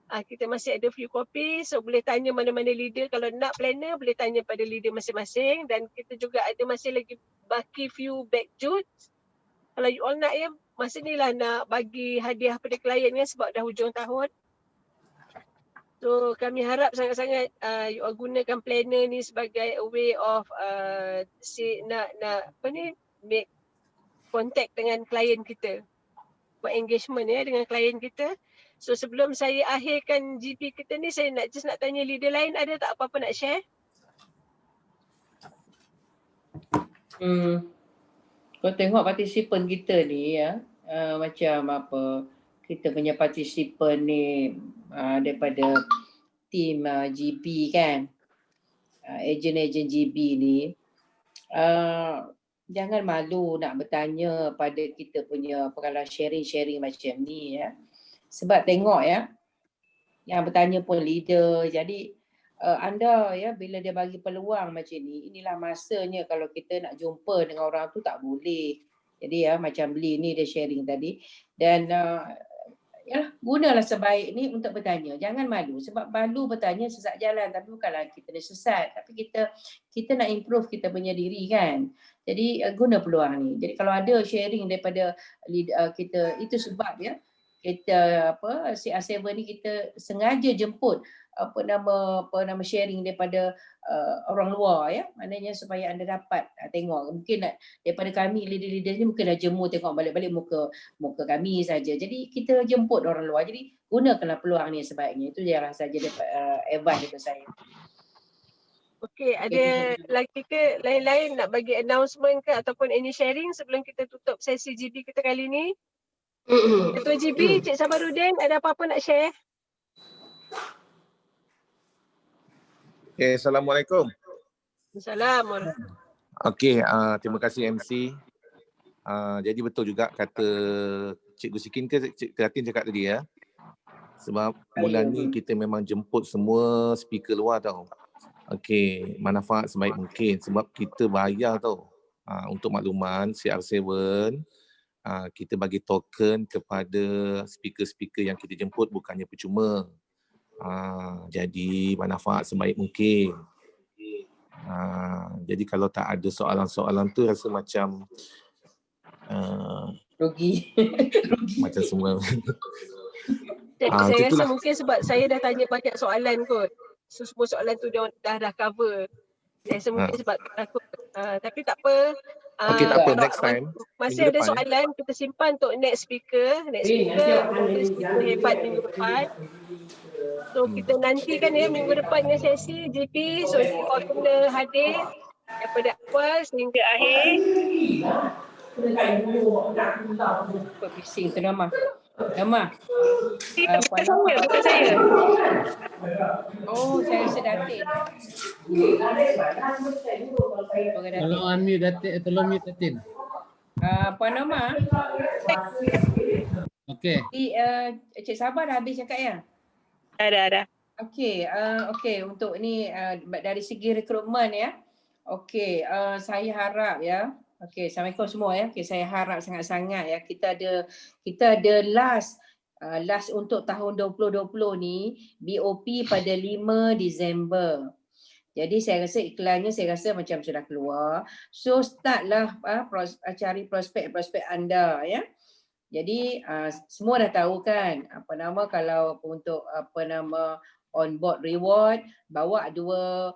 Kita masih ada few copy. So boleh tanya mana-mana leader. Kalau nak planner, boleh tanya pada leader masing-masing. Dan kita juga ada masih lagi baki few bag jutes. Kalau you all nak ya, masa ni lah nak bagi hadiah pada klien ya, sebab dah hujung tahun. So kami harap sangat-sangat you all gunakan planner ni sebagai a way of make contact dengan klien kita. Buat engagement ya dengan klien kita. So sebelum saya akhirkan GP kita ni, saya nak tanya leader lain, ada tak apa-apa nak share? Kau tengok partisipan kita ni ya, macam apa, kita punya partisipan ni daripada tim GB kan, ejen-ejen GB ni, jangan malu nak bertanya pada kita punya pengalaman sharing-sharing macam ni ya. Sebab tengok ya, yang bertanya pun leader. Jadi anda ya, bila dia bagi peluang macam ni, inilah masanya. Kalau kita nak jumpa dengan orang tu tak boleh. Jadi ya, macam Lee ni dia sharing tadi. Dan ya, gunalah sebaik ni untuk bertanya. Jangan malu. Sebab malu bertanya sesat jalan. Tapi bukanlah kita dah sesat. Tapi kita nak improve kita punya diri kan. Jadi guna peluang ni. Jadi kalau ada sharing daripada kita, itu sebab ya, kita CR7 ni kita sengaja jemput apa nama sharing daripada orang luar ya, maknanya supaya anda dapat tengok. Mungkin daripada kami leader-leader ni mungkin dah jemur tengok balik-balik muka kami saja. Jadi kita jemput orang luar. Jadi gunakanlah peluang ni sebaiknya. Itu je saja advice daripada saya. Okey, ada lagi ke lain-lain nak bagi announcement ke ataupun any sharing sebelum kita tutup sesi GB kita kali ni? Ketua GB, Cik Sabarudin, ada apa-apa nak share? Okay, Assalamualaikum. Assalamualaikum. Okey, terima kasih MC. Jadi betul juga kata Cikgu Sikin ke Cik Teratin cakap tadi ya. Sebab bulan ni kita memang jemput semua speaker luar tau. Okey, manfaat sebaik mungkin sebab kita bayar tau. Untuk makluman CR7 kita bagi token kepada speaker-speaker yang kita jemput bukannya percuma. Jadi manfaat sebaik mungkin. Jadi kalau tak ada soalan-soalan tu rasa macam rugi. Macam semua. Saya rasa mungkin sebab saya dah tanya banyak soalan kot. So semua soalan tu dah cover. Saya rasa mungkin sebab takut. Tapi tak apa. Okey, tak apa, next time. Masih ada soalan, kita simpan untuk next speaker. Next speaker hebat minggu depan. So kita nantikan ya minggu depannya sesi GP. So you all kena hadir daripada awal sehingga akhir. Apa bising tu Nama? Nama? Bukan saya, bukan saya. Oh, saya rasa Datin. Tolong unmute Datin, tolong mute Datin. Puan Nama? Okey. Cik Sabah dah habis cakap ya? Dah. Okey, untuk ni dari segi rekrutmen ya. Okey, saya harap ya. Okey, Assalamualaikum semua ya. Okey, saya harap sangat-sangat ya kita ada last untuk tahun 2020 ni BOP pada 5 Disember. Jadi saya rasa iklannya macam sudah keluar. So startlah cari prospek-prospek anda ya. Jadi semua dah tahu kan kalau untuk on board reward bawa 2